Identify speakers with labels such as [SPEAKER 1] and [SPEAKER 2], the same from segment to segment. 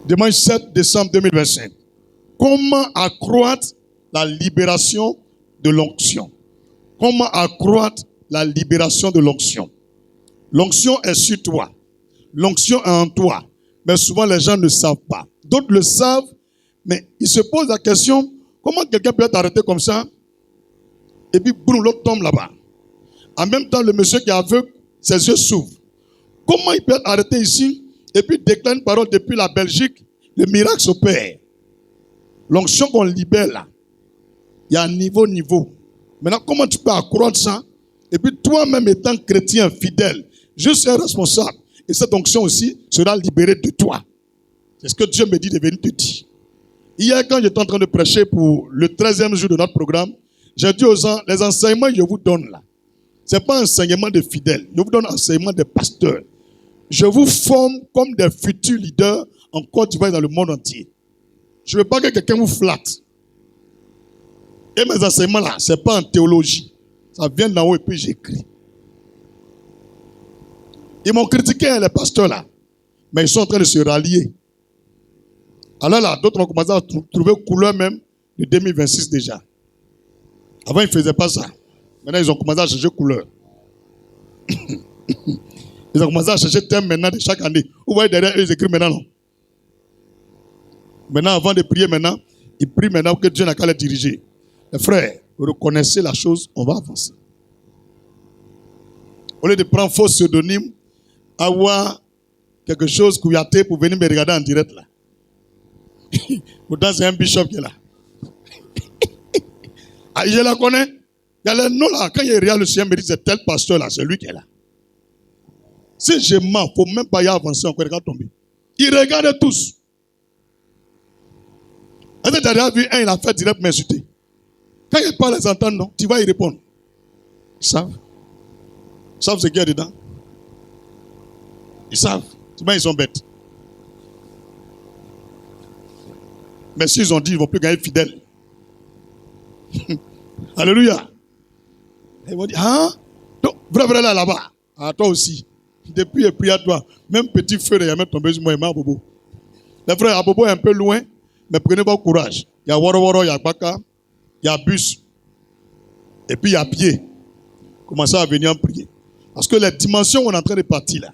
[SPEAKER 1] Dimanche 7 décembre 2025. Comment accroître la libération de l'onction? Comment accroître la libération de l'onction? L'onction est sur toi. L'onction est en toi. Mais souvent, les gens ne savent pas. D'autres le savent, mais ils se posent la question, comment quelqu'un peut être arrêté comme ça? Et puis, boum, l'autre tombe là-bas. En même temps, le monsieur qui est aveugle, ses yeux s'ouvrent. Comment il peut être arrêté ici et puis déclare une parole depuis la Belgique? Le miracle s'opère. L'onction qu'on libère là, il y a un niveau. Maintenant, comment tu peux accroître ça? Et puis toi-même étant chrétien fidèle, je suis responsable. Et cette onction aussi sera libérée de toi. C'est ce que Dieu me dit de venir te dire. Hier, quand j'étais en train de prêcher pour le 13e jour de notre programme, j'ai dit aux gens, les enseignements que je vous donne là, ce n'est pas un enseignement de fidèles. Je vous donne un enseignement de pasteurs. Je vous forme comme des futurs leaders en Côte d'Ivoire et dans le monde entier. Je ne veux pas que quelqu'un vous flatte. Et mes enseignements là, ce n'est pas en théologie. Ça vient d'en haut et puis j'écris. Ils m'ont critiqué, les pasteurs là. Mais ils sont en train de se rallier. Alors là, d'autres ont commencé à trouver couleur même de 2026 déjà. Avant, ils ne faisaient pas ça. Maintenant, ils ont commencé à changer couleur. Ils ont commencé à chercher thème maintenant de chaque année. Vous voyez derrière eux, ils écrivent maintenant, non? Maintenant, avant de prier maintenant, ils prient maintenant que Dieu n'a qu'à les diriger. Les frères, vous reconnaissez la chose, on va avancer. Au lieu de prendre faux pseudonyme, avoir quelque chose Kouyaté pour venir me regarder en direct là. Pourtant, c'est un bishop qui est là. Ah, je la connais. Il y a le nom là. Quand il regarde le Seigneur, me dit c'est tel pasteur là, c'est lui qui est là. Si je mens, il ne faut même pas y avancer encore, regarde tomber. Ils regardent tous. Est-ce que tu as déjà vu un, il a fait direct m'insulter? Quand il parle, les entendre, non, tu vas y répondre. Ils savent. Ils savent ce qu'il y a dedans. Ils savent. Souvent, ils sont bêtes. Mais s'ils ont dit, ils ne vont plus gagner fidèles. Alléluia. Ils vont dire, hein? Vrai là-bas. À toi aussi. Depuis, et puis à toi. Même petit feu, il y a même tombé sur moi, il m'a bobo. Les frères, à bobo est un peu loin, mais prenez votre courage. Il y a Woro, il y a Baka, il y a bus. Et puis il y a pied. Commencez à venir en prier. Parce que les dimensions où on est en train de partir là,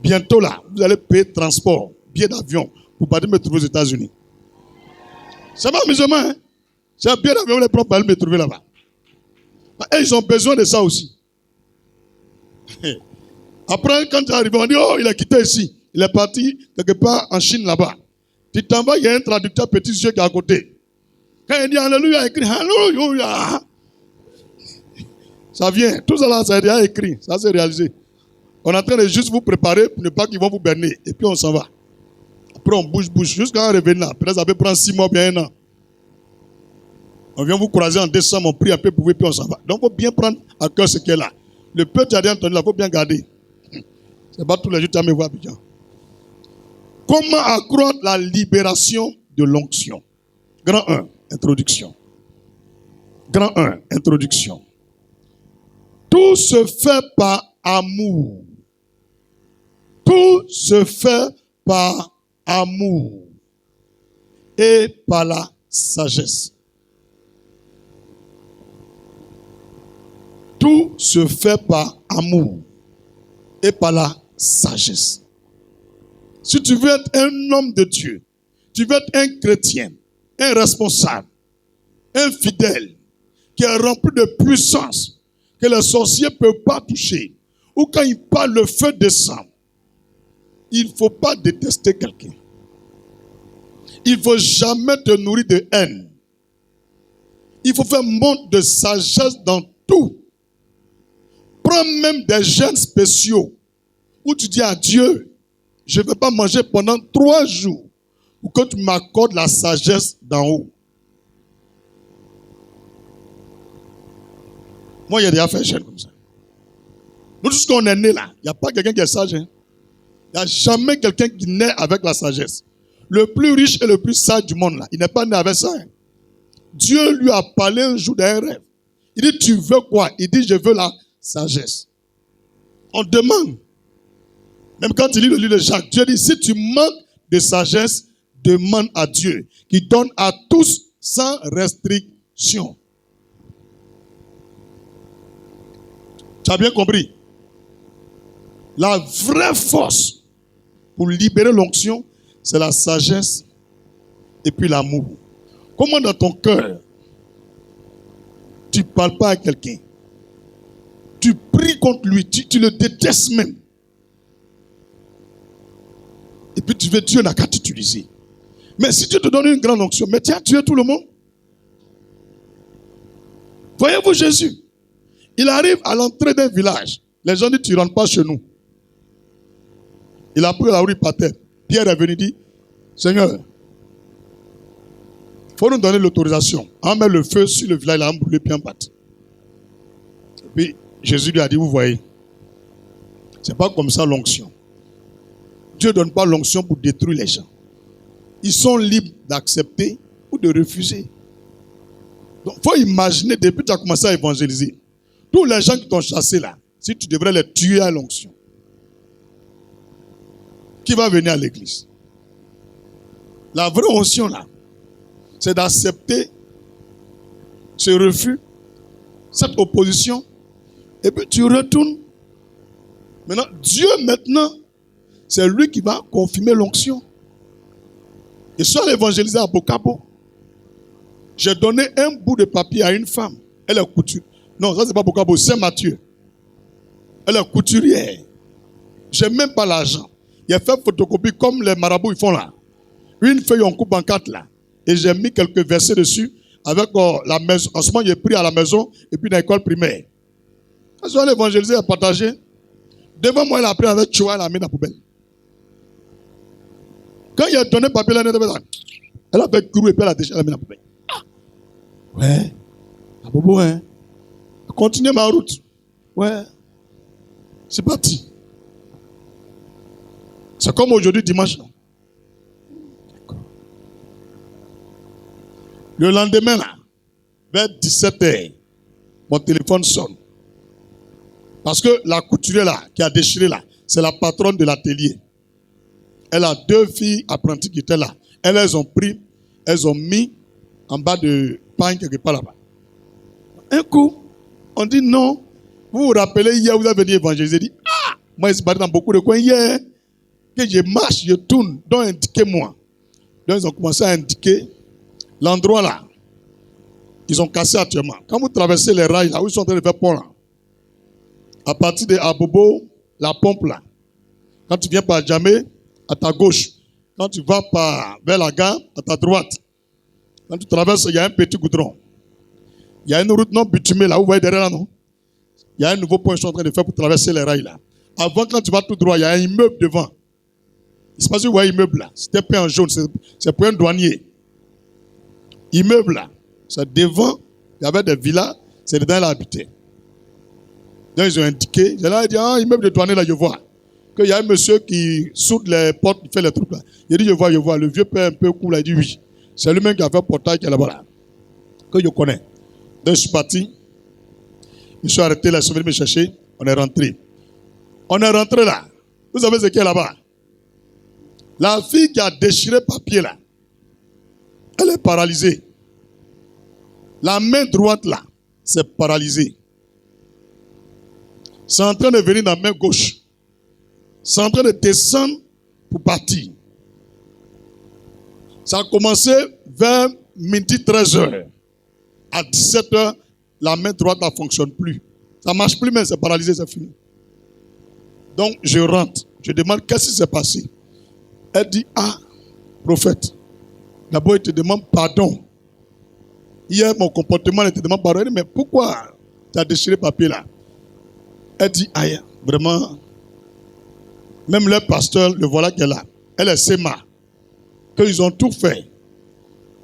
[SPEAKER 1] bientôt là, vous allez payer transport, billet d'avion, pour partir me trouver aux États-Unis. C'est pas amusement, hein? C'est un billet d'avion, les prendre pour aller me trouver là-bas. Et ils ont besoin de ça aussi. Après, quand tu arrives, on dit, oh, il a quitté ici. Il est parti quelque part en Chine là-bas. Tu t'en vas, il y a un traducteur petit yeux qui est à côté. Quand il dit Alléluia, il écrit Alléluia. Ça vient. Tout ça là, ça a déjà écrit. Ça s'est réalisé. On est en train de juste vous préparer pour ne pas qu'ils vont vous berner. Et puis on s'en va. Après on bouge. Jusqu'à un revenant. Peut-être ça peut prendre 6 mois, bien 1 an. On vient vous croiser en décembre, on prie un peu pour vous et puis on s'en va. Donc il faut bien prendre à cœur ce qui est là. Le peu tu as déjà entendu là, il faut bien garder. C'est pas tous les jours que tu as me voir bien. Comment accroître la libération de l'onction? Grand 1, introduction. Grand 1, introduction. Tout se fait par amour. Tout se fait par amour et par la sagesse. Tout se fait par amour et par la sagesse. Si tu veux être un homme de Dieu, tu veux être un chrétien, un responsable, un fidèle, qui est rempli de puissance, que les sorciers ne peuvent pas toucher, ou quand il parle, le feu descend. Il ne faut pas détester quelqu'un. Il ne faut jamais te nourrir de haine. Il faut faire montre de sagesse dans tout. Prends même des jeûnes spéciaux où tu dis à Dieu, je ne vais pas manger pendant 3 jours pour que tu m'accordes la sagesse d'en haut. Moi, il y a déjà fait un jeûne comme ça. Nous, tous qu'on est né là, il n'y a pas quelqu'un qui est sage. Hein? Il n'y a jamais quelqu'un qui naît avec la sagesse. Le plus riche et le plus sage du monde là, il n'est pas né avec ça. Hein? Dieu lui a parlé un jour d'un rêve. Il dit, tu veux quoi? Il dit, je veux la sagesse. On demande. Même quand il lit le livre de Jacques, Dieu dit, si tu manques de sagesse demande à Dieu, qui donne à tous sans restriction. Tu as bien compris? La vraie force pour libérer l'onction, c'est la sagesse et puis l'amour. Comment dans ton cœur, tu ne parles pas à quelqu'un, tu pries contre lui, tu le détestes même. Et puis tu veux, Dieu n'a qu'à t'utiliser. Mais si Dieu te donne une grande onction, mais tu as tué tout le monde. Voyez-vous Jésus, il arrive à l'entrée d'un village. Les gens disent, tu ne rentres pas chez nous. Il a pris la rue par terre. Pierre est venu dire, Seigneur, il faut nous donner l'autorisation. On met le feu sur le village, il a brûlé puis en battu. Et puis Jésus lui a dit, vous voyez, c'est pas comme ça l'onction. Dieu ne donne pas l'onction pour détruire les gens. Ils sont libres d'accepter ou de refuser. Donc, il faut imaginer, depuis que tu as commencé à évangéliser, tous les gens qui t'ont chassé là, si tu devrais les tuer à l'onction, qui va venir à l'église? La vraie onction là, c'est d'accepter ce refus, cette opposition, et puis tu retournes. Maintenant, Dieu maintenant, c'est lui qui va confirmer l'onction. Et sur l'évangélisé à Bokabo, j'ai donné un bout de papier à une femme. Elle est couturière. Non, ça c'est pas Bokabo, c'est Matthieu. Elle est couturière. J'ai même pas l'argent. Il a fait photocopie comme les marabouts ils font là. Une feuille on coupe en 4 là. Et j'ai mis quelques versets dessus avec la maison. En ce moment, j'ai pris à la maison et puis dans l'école primaire. Quand je vais l'évangéliser et partager, devant moi, elle a pris avec Choua, elle a mis dans la poubelle. Quand il a donné le papier, elle a fait couru et puis elle a déchiré, elle a mis dans la poubelle. Ah. Ouais. Ah, bobo, hein. Continuez ma route. Ouais. C'est parti. C'est comme aujourd'hui, dimanche. Le lendemain, là, vers 17h, mon téléphone sonne. Parce que la couturière là, qui a déchiré là, c'est la patronne de l'atelier. Elle a 2 filles apprenties qui étaient là. Elles ont pris, elles ont mis en bas de pain quelque part là-bas. Un coup, on dit non. Vous vous rappelez, hier, vous avez venu évangéliser. Dit, ah, moi, je suis parti dans beaucoup de coins hier. Que je marche, je tourne, donc indiquez-moi. Donc, ils ont commencé à indiquer l'endroit là. Ils ont cassé actuellement. Quand vous traversez les rails là, où ils sont en train de faire pont là, à partir de Abobo, la pompe là, quand tu viens par Djamé, à ta gauche. Quand tu vas vers la gare, à ta droite. Quand tu traverses, il y a un petit goudron. Il y a une route non bitumée là, vous voyez derrière là, non? Il y a un nouveau point que je suis en train de faire pour traverser les rails là. Avant, quand tu vas tout droit, il y a un immeuble devant. Il se passe que vous voyez l'immeuble là. C'était peint en jaune, c'est pour un douanier. Immeuble là, c'est devant, il y avait des villas, c'est dedans il habitait. Donc ils ont indiqué, j'ai là dit, ah, immeuble de douanier là, je vois. Qu'il y a un monsieur qui soude les portes, qui fait les trucs là. Il dit, je vois. Le vieux père un peu cool, il dit oui. C'est lui-même qui a fait le portail qui est là-bas là. Que je connais. Donc je suis parti. Je suis arrêté là, je suis venu me chercher. On est rentré. Là. Vous savez ce qu'il y a là-bas? La fille qui a déchiré le papier là, elle est paralysée. La main droite là, c'est paralysé. C'est en train de venir dans la main gauche. C'est en train de descendre pour partir. Ça a commencé vers midi 13h. À 17h, la main droite ne fonctionne plus. Ça ne marche plus, mais c'est paralysé, c'est fini. Donc, je rentre. Je demande qu'est-ce qui s'est passé. Elle dit, ah, prophète, d'abord, il te demande pardon. Hier, mon comportement, il te demande pardon. Elle dit, mais pourquoi tu as déchiré le papier là? Elle dit, aïe, vraiment, même le pasteur, le voilà qu'elle est là. Elle est Sema. Qu'ils ont tout fait.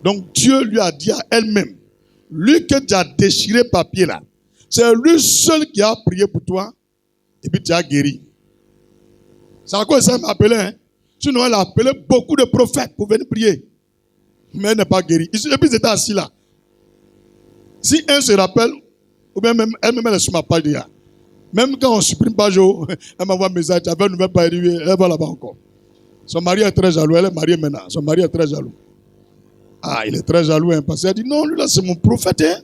[SPEAKER 1] Donc, Dieu lui a dit à elle-même, lui que tu as déchiré le papier là, c'est lui seul qui a prié pour toi, et puis tu as guéri. C'est à quoi ça m'a appelé, hein? Sinon, elle a appelé beaucoup de prophètes pour venir prier. Mais elle n'est pas guérie. Et puis, ils étaient assis là. Si un se rappelle, ou bien même, elle-même, elle est sur ma page déjà. Même quand on supprime pas, elle m'envoie un message, tu avais une nouvelle page, elle va là-bas encore. Son mari est très jaloux. Elle est mariée maintenant. Son mari est très jaloux. Ah, il est très jaloux. Hein, parce qu'elle dit, non, lui là, c'est mon prophète. Hein.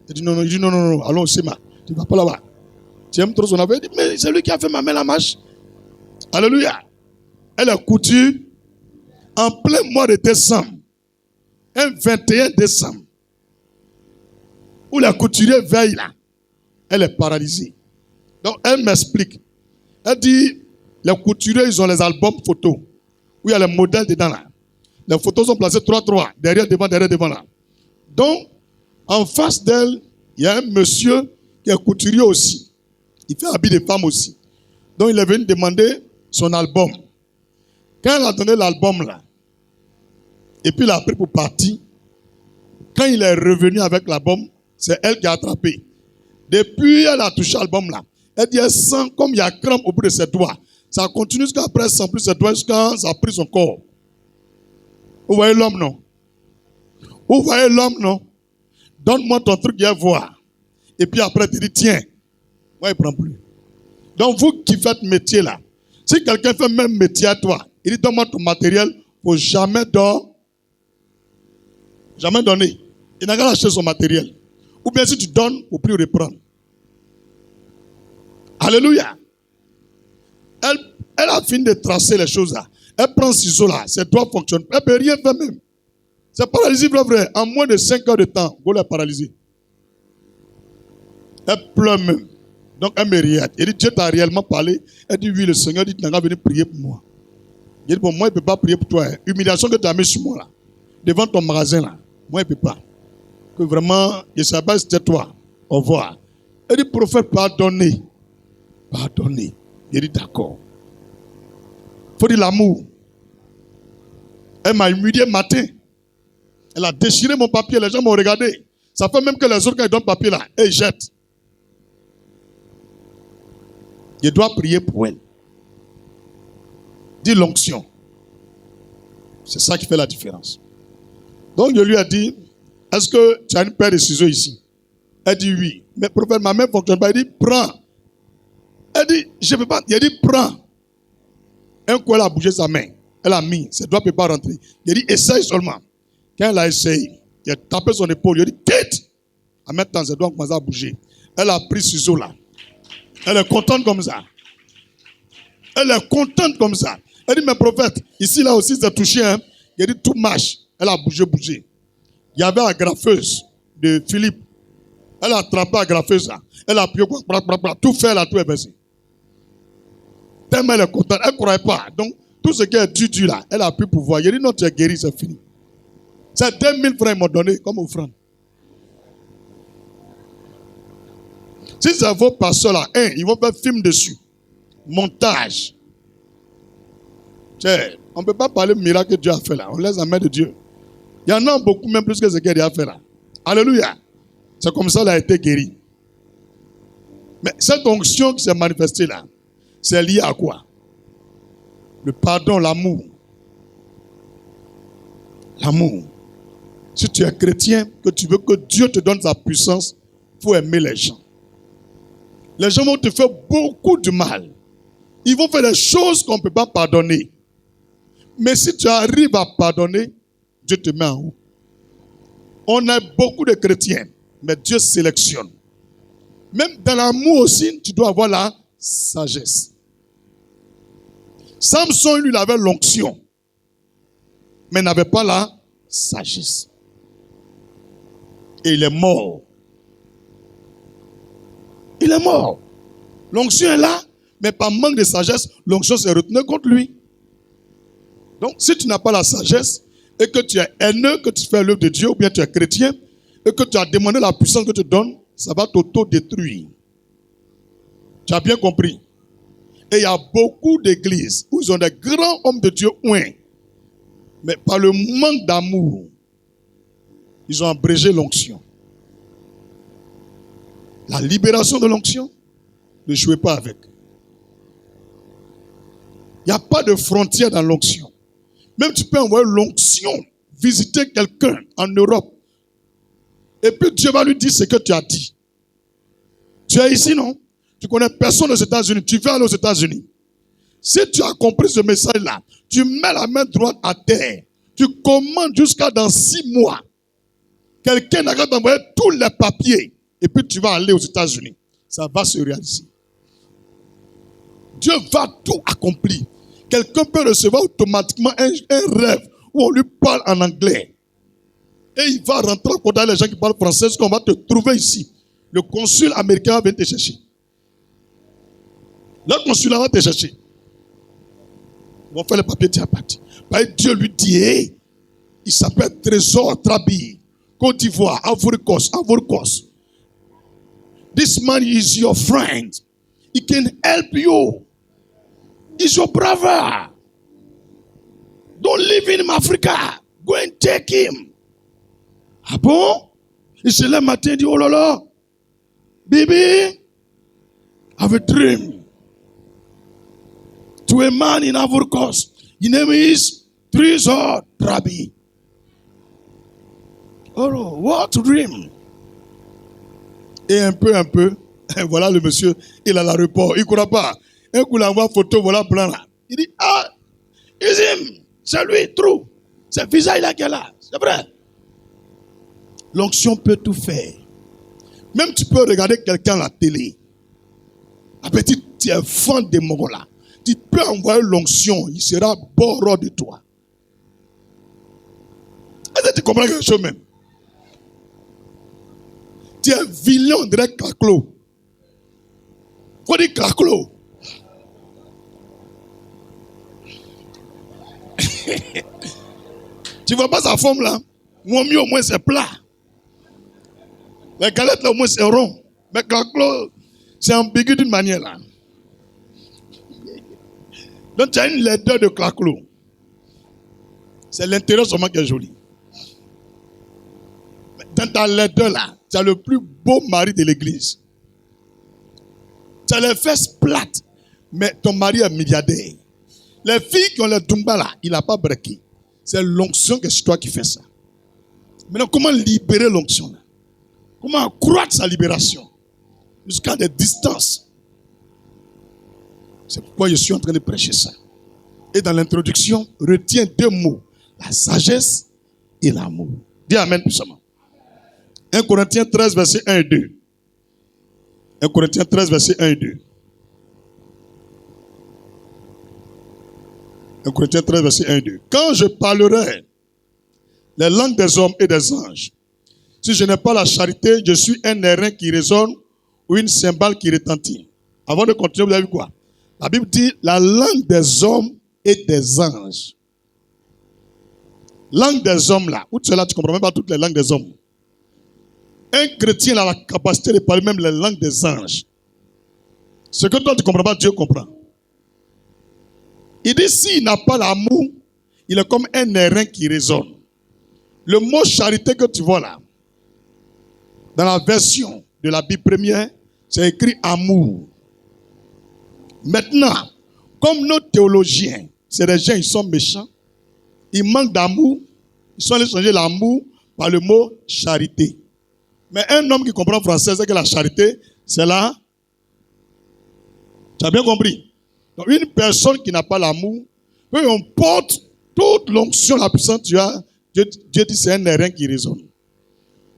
[SPEAKER 1] Elle dit, non, non, il dit, non, non, non, allons, Sima. Tu ne vas pas là-bas. Tu aimes trop son affaire. Elle dit, mais c'est lui qui a fait ma main la marche. Alléluia. Elle a coutu en plein mois de décembre. Un 21 décembre. Où la couturière veille là. Elle est paralysée. Donc, elle m'explique. Elle dit, les couturiers, ils ont les albums photos. Où il y a les modèles dedans là. Les photos sont placées 3-3. Derrière, devant là. Donc, en face d'elle, il y a un monsieur qui est couturier aussi. Il fait habit de femme aussi. Donc, il est venu demander son album. Quand elle a donné l'album là, et puis il a pris pour partir, quand il est revenu avec l'album, c'est elle qui a attrapé. Depuis, elle a touché l'album là. Elle dit, elle sent comme il y a crampe au bout de ses doigts. Ça continue jusqu'à après, elle sent plus ses doigts, jusqu'à ça a pris son corps. Vous voyez l'homme, non? Vous voyez l'homme, non? Donne-moi ton truc, viens voir. Et puis après, tu dis, tiens. Moi, il ne prend plus. Donc, vous qui faites métier là, si quelqu'un fait le même métier à toi, il dit, donne-moi ton matériel, il ne faut jamais donner. Il n'a qu'à acheter son matériel. Ou bien si tu donnes, il ne faut plus reprendre. Alléluia. Elle a fini de tracer les choses là. Elle prend ciseaux là, ses doigts fonctionnent. Elle ne peut rien faire même. C'est paralysé, vrai. En moins de 5 heures de temps, vous l'avez paralysée. Elle pleure même. Donc elle me regarde. Elle dit, Dieu t'a réellement parlé. Elle dit, oui, le Seigneur dit, tu n'as pas venu prier pour moi. Il dit, bon, moi, il ne peut pas prier pour toi. Hein. Humiliation que tu as mis sur moi là. Devant ton magasin là. Moi, il ne peut pas. Que vraiment, je ne sais pas si c'était toi. Au revoir. Elle dit, prophète, pardonnez. Pardonnez. Il dit, d'accord. Il faut dire l'amour. Elle m'a humilié matin. Elle a déchiré mon papier. Les gens m'ont regardé. Ça fait même que les autres, quand ils donnent papier là, ils jettent. Je dois prier pour elle. Dis l'onction. C'est ça qui fait la différence. Donc je lui ai dit, est-ce que tu as une paire de ciseaux ici? Elle dit oui. Mais prophète, ma main ne fonctionne pas. Il dit, prends. Elle dit, je ne peux pas. Il a dit, prends. Un coup, elle a bougé sa main. Elle a mis. Ses doigts ne peuvent pas rentrer. Il a dit, essaye seulement. Quand elle a essayé, il a tapé son épaule. Il a dit, quitte. En même temps, ses doigts ont commencé à bouger. Elle a pris ce ciseau là. Elle est contente comme ça. Elle est contente comme ça. Elle dit, mais prophète, ici là aussi, c'est touché. Hein. Il a dit, tout marche. Elle a bougé. Il y avait la graffeuse de Philippe. Elle a attrapé la graffeuse là. Elle a appuyé, tout fait là, tout est baissé. Tellement elle est contente. Elle ne croyait pas. Donc, tout ce qui est dû là, elle a pu pouvoir. Il a dit, non, tu es guéri, c'est fini. C'est 2000 francs qu'ils m'ont donné comme offrande. Si c'est vos pasteurs là, ils vont faire film dessus. Montage. On ne peut pas parler de miracle que Dieu a fait là. On laisse la main de Dieu. Il y en a beaucoup, même plus que ce qu'il a fait là. Alléluia. C'est comme ça qu'il a été guéri. Mais cette onction qui s'est manifestée là, c'est lié à quoi? Le pardon, l'amour. L'amour. Si tu es chrétien, que tu veux que Dieu te donne sa puissance, il faut aimer les gens. Les gens vont te faire beaucoup de mal. Ils vont faire des choses qu'on ne peut pas pardonner. Mais si tu arrives à pardonner, Dieu te met en haut. On a beaucoup de chrétiens, mais Dieu sélectionne. Même dans l'amour aussi, tu dois avoir la sagesse. Samson, lui, il avait l'onction, mais n'avait pas la sagesse. Et il est mort. Il est mort. L'onction est là, mais par manque de sagesse, l'onction s'est retenue contre lui. Donc, si tu n'as pas la sagesse, et que tu es haineux, que tu fais l'œuvre de Dieu, ou bien tu es chrétien, et que tu as demandé la puissance que tu donnes, ça va t'auto-détruire. Tu as bien compris. Et il y a beaucoup d'églises où ils ont des grands hommes de Dieu oints. Mais par le manque d'amour, ils ont abrégé l'onction. La libération de l'onction, ne jouez pas avec. Il n'y a pas de frontière dans l'onction. Même tu peux envoyer l'onction, visiter quelqu'un en Europe. Et puis Dieu va lui dire ce que tu as dit. Tu es ici, non? Tu connais personne aux États-Unis. Tu vas aller aux États-Unis. Si tu as compris ce message-là, tu mets la main droite à terre. Tu commandes jusqu'à dans 6 mois. Quelqu'un n'a qu'à t'envoyer tous les papiers. Et puis tu vas aller aux États-Unis. Ça va se réaliser. Dieu va tout accomplir. Quelqu'un peut recevoir automatiquement un rêve où on lui parle en anglais. Et il va rentrer en contact avec les gens qui parlent français, qu'on va te trouver ici. Le consul américain vient te chercher. Le consulat va te chercher. Ils vont faire le papier, tu es parti. Dieu lui dit, hey, il s'appelle Trésor Trabi, Côte d'Ivoire, Ivory Coast. This man is your friend. He can help you. He's your brother. Don't leave him in Africa. Go and take him. Ah bon? Il se lève matin et dit, oh là là, baby, I have a dream. To a man in Ivory Coast. His name is Trésor Trabi. Oh, what dream? Et un peu, voilà le monsieur, il a l'aéroport, il ne croit pas. Un coup, il envoie photo, voilà blanc là. Il dit, ah, c'est lui, true. C'est le visage là qui est là, c'est vrai. L'onction peut tout faire. Même tu peux regarder quelqu'un à la télé. Après, tu es fan de mon là. Tu peux envoyer l'onction, il sera bord de toi. Est-ce que tu comprends quelque chose même? Tu es vilain, on dirait Claclo. Faut dire Claclo. Tu vois pas sa forme là? Moi, mieux au moins c'est plat. Les galettes là au moins c'est rond. Mais Claclo, c'est ambigu d'une manière là. Donc tu as une laideur de Claclo. C'est l'intérieur seulement qui est joli. Dans ta laideur là, tu as le plus beau mari de l'église. Tu as les fesses plates, mais ton mari est milliardaire. Les filles qui ont le dumba là, il n'a pas breaké. C'est l'onction que c'est toi qui fais ça. Maintenant, comment libérer l'onction là? Comment accroître sa libération? Jusqu'à des distances. C'est pourquoi je suis en train de prêcher ça. Et dans l'introduction, retiens 2 mots. La sagesse et l'amour. Dis amen puissamment. 1 Corinthiens 13, verset 1 et 2. 1 Corinthiens 13, verset 1 et 2. 1 Corinthiens 13, verset 1 et 2. Quand je parlerai les langues des hommes et des anges, si je n'ai pas la charité, je suis un airain qui résonne ou une cymbale qui retentit. Avant de continuer, vous avez vu quoi? La Bible dit la langue des hommes et des anges. Langue des hommes là, où tu es là, tu ne comprends même pas toutes les langues des hommes. Un chrétien a la capacité de parler même les langues des anges. Ce que toi tu ne comprends pas, Dieu comprend. Il dit s'il n'a pas l'amour, il est comme un airain qui résonne. Le mot charité que tu vois là, dans la version de la Bible première, c'est écrit amour. Maintenant, comme nos théologiens, c'est des gens, ils sont méchants, ils manquent d'amour, ils sont allés changer l'amour par le mot charité. Mais un homme qui comprend français, c'est que la charité, c'est là. Tu as bien compris? Donc, une personne qui n'a pas l'amour, peu importe toute l'onction, la puissance tu as, Dieu dit c'est un airain qui résonne.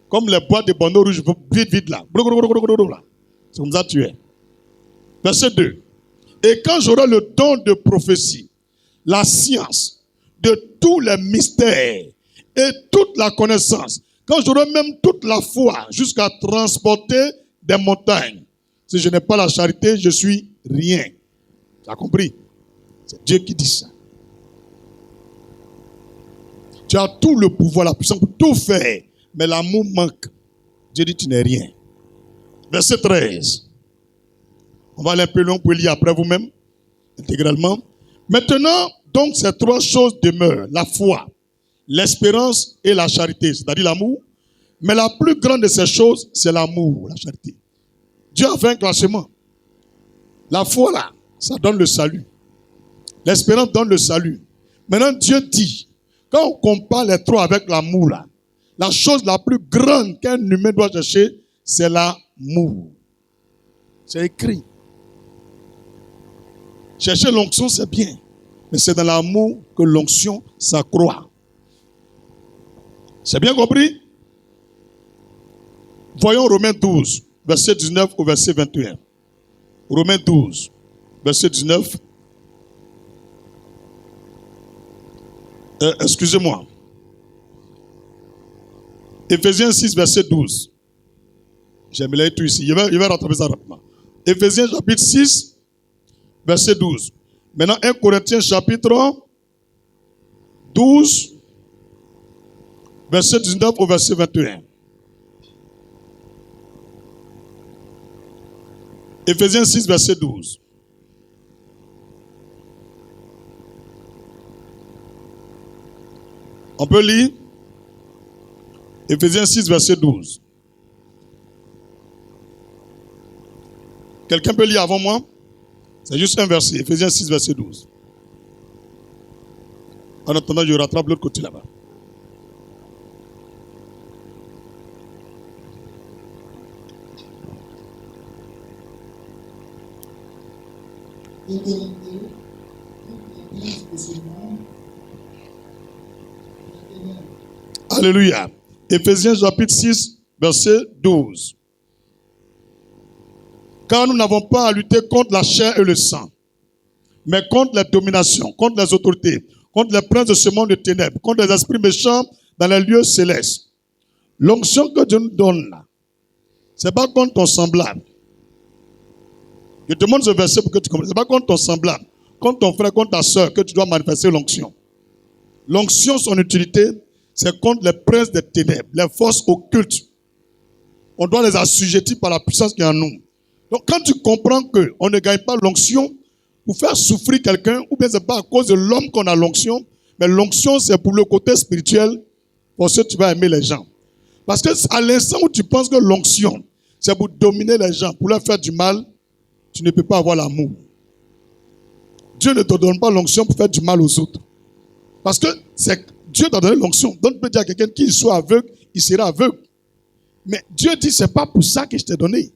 [SPEAKER 1] Comme les boîtes de bandeaux rouges, vite là. C'est comme ça que tu es. Verset 2. Et quand j'aurai le don de prophétie, la science, de tous les mystères et toute la connaissance, quand j'aurai même toute la foi jusqu'à transporter des montagnes, si je n'ai pas la charité, je suis rien. Tu as compris? C'est Dieu qui dit ça. Tu as tout le pouvoir, la puissance pour tout faire, mais l'amour manque. Dieu dit tu n'es rien. Verset 13. On va aller un peu long pour lire après vous-même, intégralement. Maintenant, donc ces 3 choses demeurent. La foi, l'espérance et la charité, c'est-à-dire l'amour. Mais la plus grande de ces choses, c'est l'amour, la charité. Dieu a fait un classement. La foi, là, ça donne le salut. L'espérance donne le salut. Maintenant, Dieu dit, quand on compare les 3 avec l'amour, là, la chose la plus grande qu'un humain doit chercher, c'est l'amour. C'est écrit. Chercher l'onction, c'est bien. Mais c'est dans l'amour que l'onction s'accroît. C'est bien compris? Voyons Romains 12, verset 19 au verset 21. Romains 12, verset 19. Excusez-moi. Éphésiens 6, verset 12. J'aimerais tout ici. Je vais rattraper ça rapidement. Éphésiens chapitre 6, verset 12. Maintenant, 1 Corinthiens chapitre 12, verset 19 au verset 21. Éphésiens 6, verset 12. On peut lire Éphésiens 6, verset 12. Quelqu'un peut lire avant moi? C'est juste un verset. Éphésiens 6, verset 12. En attendant, je rattrape l'autre côté là-bas. Alléluia. Éphésiens chapitre 6, verset 12. Car nous n'avons pas à lutter contre la chair et le sang, mais contre les dominations, contre les autorités, contre les princes de ce monde de ténèbres, contre les esprits méchants dans les lieux célestes. L'onction que Dieu nous donne là, ce n'est pas contre ton semblable. Je te montre ce verset pour que tu comprennes. Ce n'est pas contre ton semblable, contre ton frère, contre ta soeur que tu dois manifester l'onction. L'onction, son utilité, c'est contre les princes des ténèbres, les forces occultes. On doit les assujettir par la puissance qui est en nous. Donc quand tu comprends qu'on ne gagne pas l'onction pour faire souffrir quelqu'un, ou bien ce n'est pas à cause de l'homme qu'on a l'onction, mais l'onction c'est pour le côté spirituel, pour ce que tu vas aimer les gens. Parce que à l'instant où tu penses que l'onction, c'est pour dominer les gens, pour leur faire du mal, tu ne peux pas avoir l'amour. Dieu ne te donne pas l'onction pour faire du mal aux autres. Parce que c'est Dieu t'a donné l'onction. Donc tu peux dire à quelqu'un qu'il soit aveugle, il sera aveugle. Mais Dieu dit, c'est pas pour ça que je t'ai donné.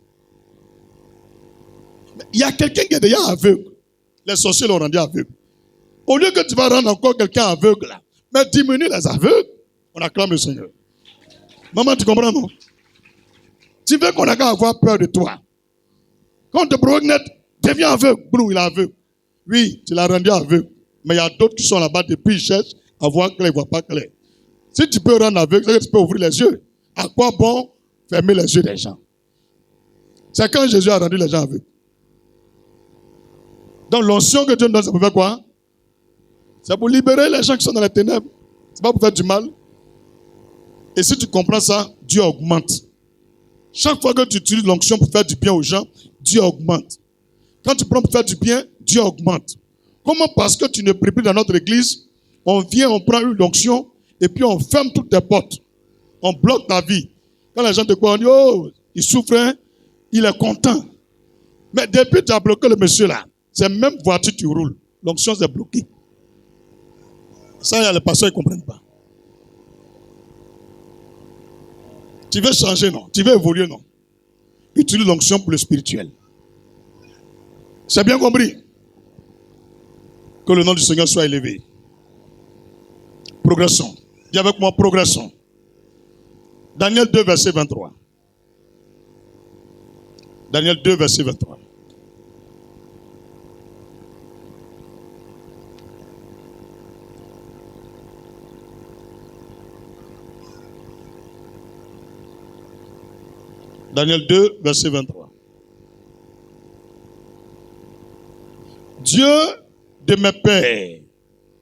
[SPEAKER 1] Mais il y a quelqu'un qui est déjà aveugle. Les sorciers l'ont rendu aveugle. Au lieu que tu vas rendre encore quelqu'un aveugle, là, mais diminue les aveugles, on acclame le Seigneur. Maman, tu comprends, non? Tu veux qu'on n'a qu'à avoir peur de toi. Quand on te provoque net, deviens aveugle. Brou, il est aveugle. Oui, tu l'as rendu aveugle. Mais il y a d'autres qui sont là-bas depuis, ils cherchent à voir clair, ils ne voient pas clair. Si tu peux rendre aveugle, c'est que tu peux ouvrir les yeux. À quoi bon fermer les yeux des gens? C'est quand Jésus a rendu les gens aveugles. Donc l'onction que Dieu nous donne, c'est pour faire quoi? C'est pour libérer les gens qui sont dans les ténèbres. C'est pas pour faire du mal. Et si tu comprends ça, Dieu augmente. Chaque fois que tu utilises l'onction pour faire du bien aux gens, Dieu augmente. Quand tu prends pour faire du bien, Dieu augmente. Comment? Parce que tu ne pries plus dans notre église, on vient, on prend une onction, et puis on ferme toutes tes portes. On bloque ta vie. Quand les gens te croient, on dit, oh, il souffre, hein? Il est content. Mais depuis que tu as bloqué le monsieur là, c'est même voiture que tu roules. L'onction c'est bloqué. Ça, il y a les pasteurs qui ne comprennent pas. Tu veux changer, non? Tu veux évoluer, non? Utilise l'onction pour le spirituel. C'est bien compris? Que le nom du Seigneur soit élevé. Progressons. Dis avec moi, progressons. Daniel 2, verset 23. Daniel 2, verset 23. Daniel 2, verset 23. Dieu de mes pères,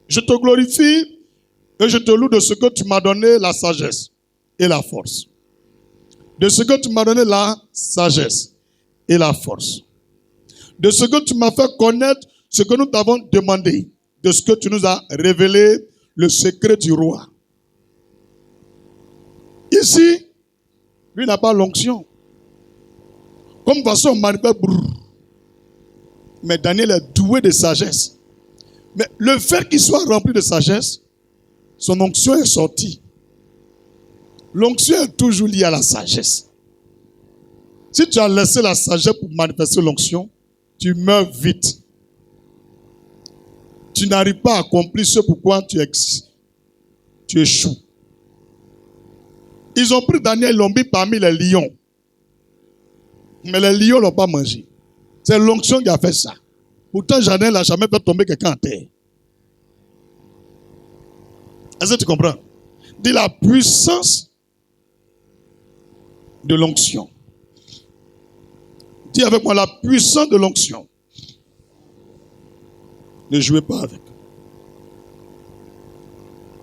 [SPEAKER 1] je te glorifie et je te loue de ce que tu m'as donné la sagesse et la force. De ce que tu m'as donné la sagesse et la force. De ce que tu m'as fait connaître ce que nous t'avons demandé. De ce que tu nous as révélé le secret du roi. Ici, lui n'a pas l'onction. Comme façon manifeste. Mais Daniel est doué de sagesse. Mais le fait qu'il soit rempli de sagesse, son onction est sortie. L'onction est toujours liée à la sagesse. Si tu as laissé la sagesse pour manifester l'onction, tu meurs vite. tu n'arrives pas à accomplir ce pourquoi tu échoues. Ils ont pris Daniel, ils l'ont mis parmi les lions. Mais les lions ne l'ont pas mangé. C'est l'onction qui a fait ça. Pourtant, Daniel n'a jamais fait tomber quelqu'un en terre. Est-ce que tu comprends? Dis la puissance de l'onction. Dis avec moi la puissance de l'onction. Ne jouez pas avec.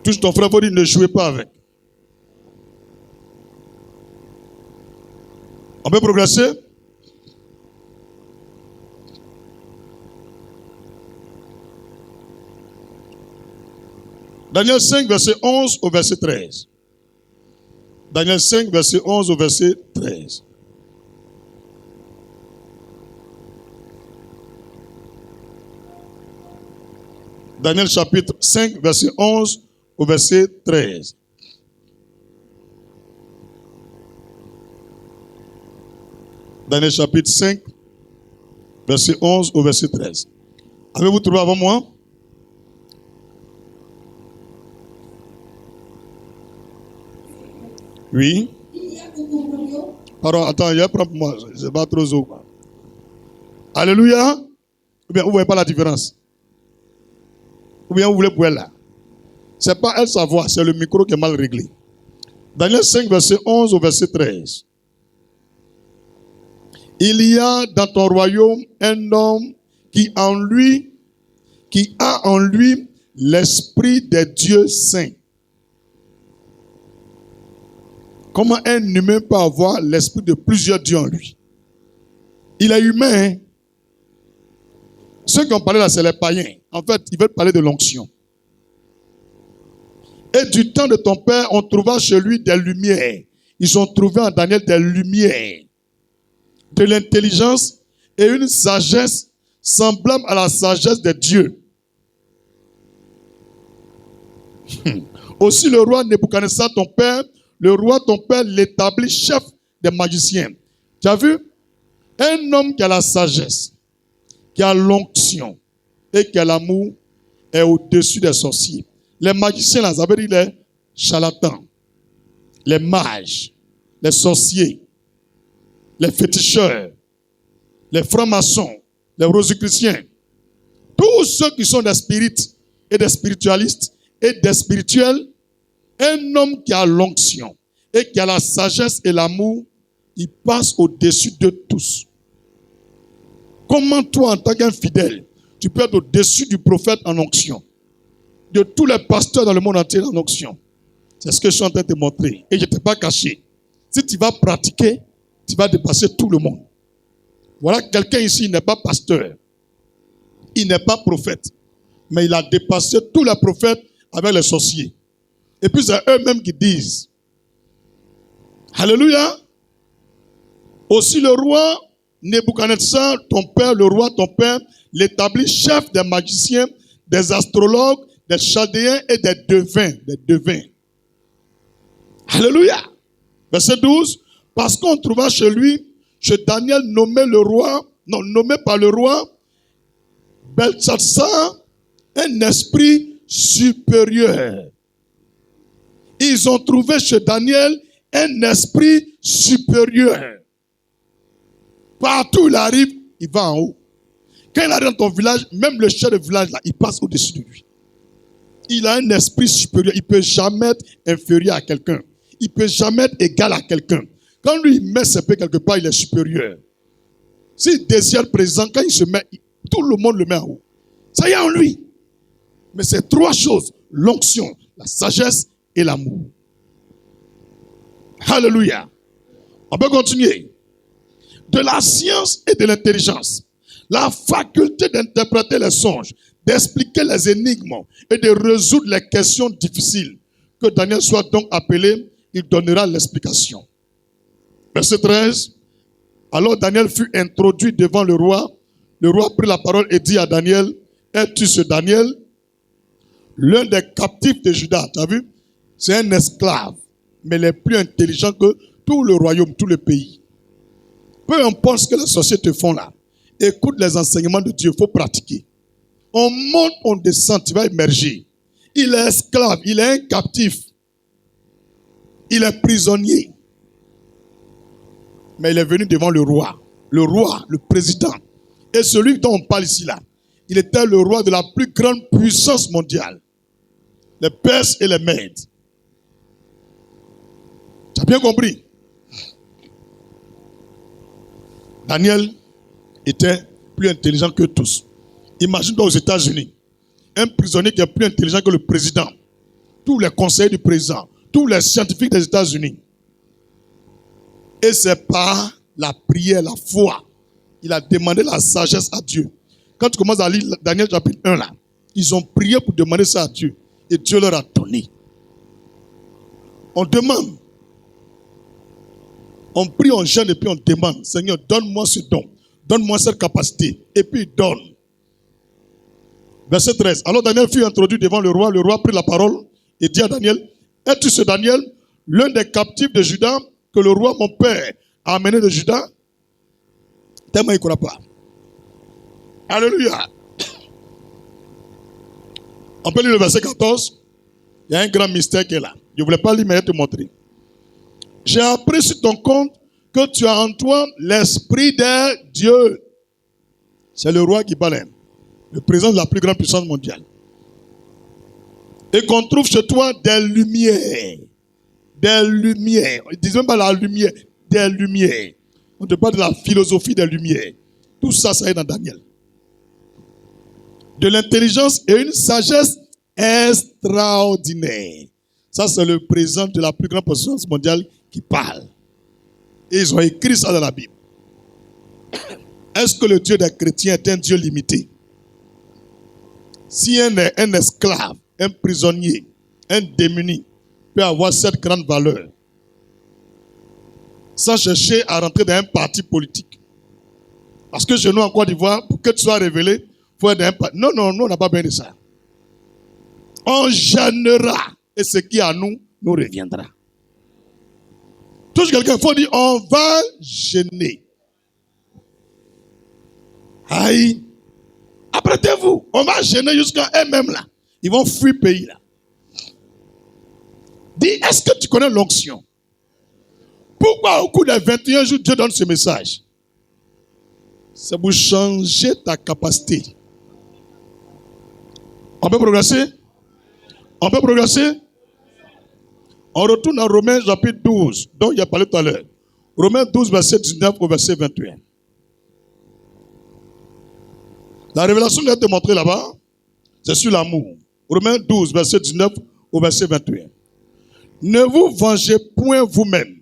[SPEAKER 1] Touche ton frère, faut dire ne jouez pas avec. On peut progresser? Daniel 5, verset 11 au verset 13. Daniel 5, verset 11 au verset 13. Daniel chapitre 5, verset 11 au verset 13. Daniel chapitre 5, verset 11 au verset 13. Avez-vous trouvé avant moi? Oui. Pardon, attends, il y a pour moi, c'est pas trop haut. Alléluia. Ou bien vous ne voyez pas la différence? Ou bien vous voulez pouvoir là? Ce n'est pas elle sa voix, c'est le micro qui est mal réglé. Daniel 5, verset 11 au verset 13. Il y a dans ton royaume un homme qui a en lui l'esprit des dieux saints. Comment un humain peut avoir l'esprit de plusieurs dieux en lui? Il est humain. Hein? Ceux qui ont parlé là, c'est les païens. En fait, ils veulent parler de l'onction. Et du temps de ton père, on trouva chez lui des lumières. Ils ont trouvé en Daniel des lumières, de l'intelligence et une sagesse semblable à la sagesse des dieux. Aussi le roi Nebuchadnezzar, ton père, l'établit chef des magiciens. Tu as vu? Un homme qui a la sagesse, qui a l'onction et qui a l'amour est au-dessus des sorciers. Les magiciens, là, ça veut dire les charlatans, les mages, les sorciers, les féticheurs, les francs-maçons, les rosicruciens, tous ceux qui sont des spirites et des spiritualistes et des spirituels, un homme qui a l'onction et qui a la sagesse et l'amour, il passe au-dessus de tous. Comment toi, en tant qu'infidèle, tu peux être au-dessus du prophète en onction, de tous les pasteurs dans le monde entier en onction? C'est ce que je suis en train de te montrer. Et je ne t'ai pas caché. Si tu vas pratiquer, tu vas dépasser tout le monde. Voilà quelqu'un ici, il n'est pas pasteur. Il n'est pas prophète. Mais il a dépassé tous les prophètes avec les sorciers. Et puis c'est eux-mêmes qui disent. Alléluia. Aussi le roi Nebuchadnezzar, le roi ton père, l'établit chef des magiciens, des astrologues, des chaldéens et des devins. Alléluia. Verset 12. Parce qu'on trouva chez lui, chez Daniel, nommé par le roi Beltsatsar, un esprit supérieur. Ils ont trouvé chez Daniel un esprit supérieur. Partout où il arrive, il va en haut. Quand il arrive dans ton village, même le chef de village, là, il passe au-dessus de lui. Il a un esprit supérieur. Il ne peut jamais être inférieur à quelqu'un. Il ne peut jamais être égal à quelqu'un. Quand lui, il met ses pieds quelque part, il est supérieur. S'il désire présent, quand il se met, tout le monde le met en haut. Ça y est en lui. Mais c'est trois choses. L'onction, la sagesse et l'amour. Alléluia. On peut continuer. De la science et de l'intelligence. La faculté d'interpréter les songes, d'expliquer les énigmes et de résoudre les questions difficiles. Que Daniel soit donc appelé, il donnera l'explication. Verset 13. Alors Daniel fut introduit devant le roi. Le roi prit la parole et dit à Daniel, es-tu ce Daniel? L'un des captifs de Juda, tu as vu? C'est un esclave, mais il est plus intelligent que tout le royaume, tout le pays. Peu importe ce que les sorciers te font là, écoute les enseignements de Dieu, il faut pratiquer. On monte, on descend, tu vas émerger. Il est esclave, il est un captif. Il est prisonnier. Mais il est venu devant le roi, le président. Et celui dont on parle ici là, il était le roi de la plus grande puissance mondiale. Les Perses et les Mèdes. Tu as bien compris? Daniel était plus intelligent que tous. Imagine-toi aux États-Unis, un prisonnier qui est plus intelligent que le président, tous les conseillers du président, tous les scientifiques des États-Unis. Et c'est par la prière, la foi. Il a demandé la sagesse à Dieu. Quand tu commences à lire Daniel chapitre 1 là, ils ont prié pour demander ça à Dieu. Et Dieu leur a donné. On demande. On prie, on jeûne et puis on demande. Seigneur, donne-moi ce don. Donne-moi cette capacité. Et puis il donne. Verset 13. Alors Daniel fut introduit devant le roi. Le roi prit la parole et dit à Daniel, es-tu ce Daniel, l'un des captifs de Juda, que le roi mon père a amené de Juda? Tellement il ne croit pas. Alléluia. On peut lire le verset 14. Il y a un grand mystère qui est là. Je ne voulais pas lire, mais je vais te montrer. J'ai appris sur ton compte que tu as en toi l'esprit de Dieu. C'est le roi qui parle. Le président de la plus grande puissance mondiale. Et qu'on trouve chez toi des lumières. Des lumières. Ils ne disent même pas la lumière. Des lumières. On te parle de la philosophie des lumières. Tout ça, ça est dans Daniel. De l'intelligence et une sagesse extraordinaire. Ça, c'est le président de la plus grande puissance mondiale qui parle. Et ils ont écrit ça dans la Bible. Est-ce que le Dieu des chrétiens est un Dieu limité? Si un esclave, un prisonnier, un démuni peut avoir cette grande valeur, sans chercher à rentrer dans un parti politique. Parce que chez nous en Côte d'Ivoire, pour que tu sois révélé, il faut être dans un parti. Non, non, nous on n'a pas besoin de ça. On gênera et ce qui est à nous, nous reviendra. Touche quelqu'un, il faut dire, on va gêner. Aïe. Apprêtez-vous, on va gêner jusqu'à eux-mêmes là. Ils vont fuir le pays là. Dis, est-ce que tu connais l'onction? Pourquoi au cours des 21 jours, Dieu donne ce message? C'est pour changer ta capacité. On peut progresser? On peut progresser? On retourne à Romains chapitre 12, dont il a parlé tout à l'heure. Romains 12, verset 19 au verset 21. La révélation que je vais te montrer là-bas, c'est sur l'amour. Romains 12, verset 19 au verset 21. Ne vous vengez point vous-même.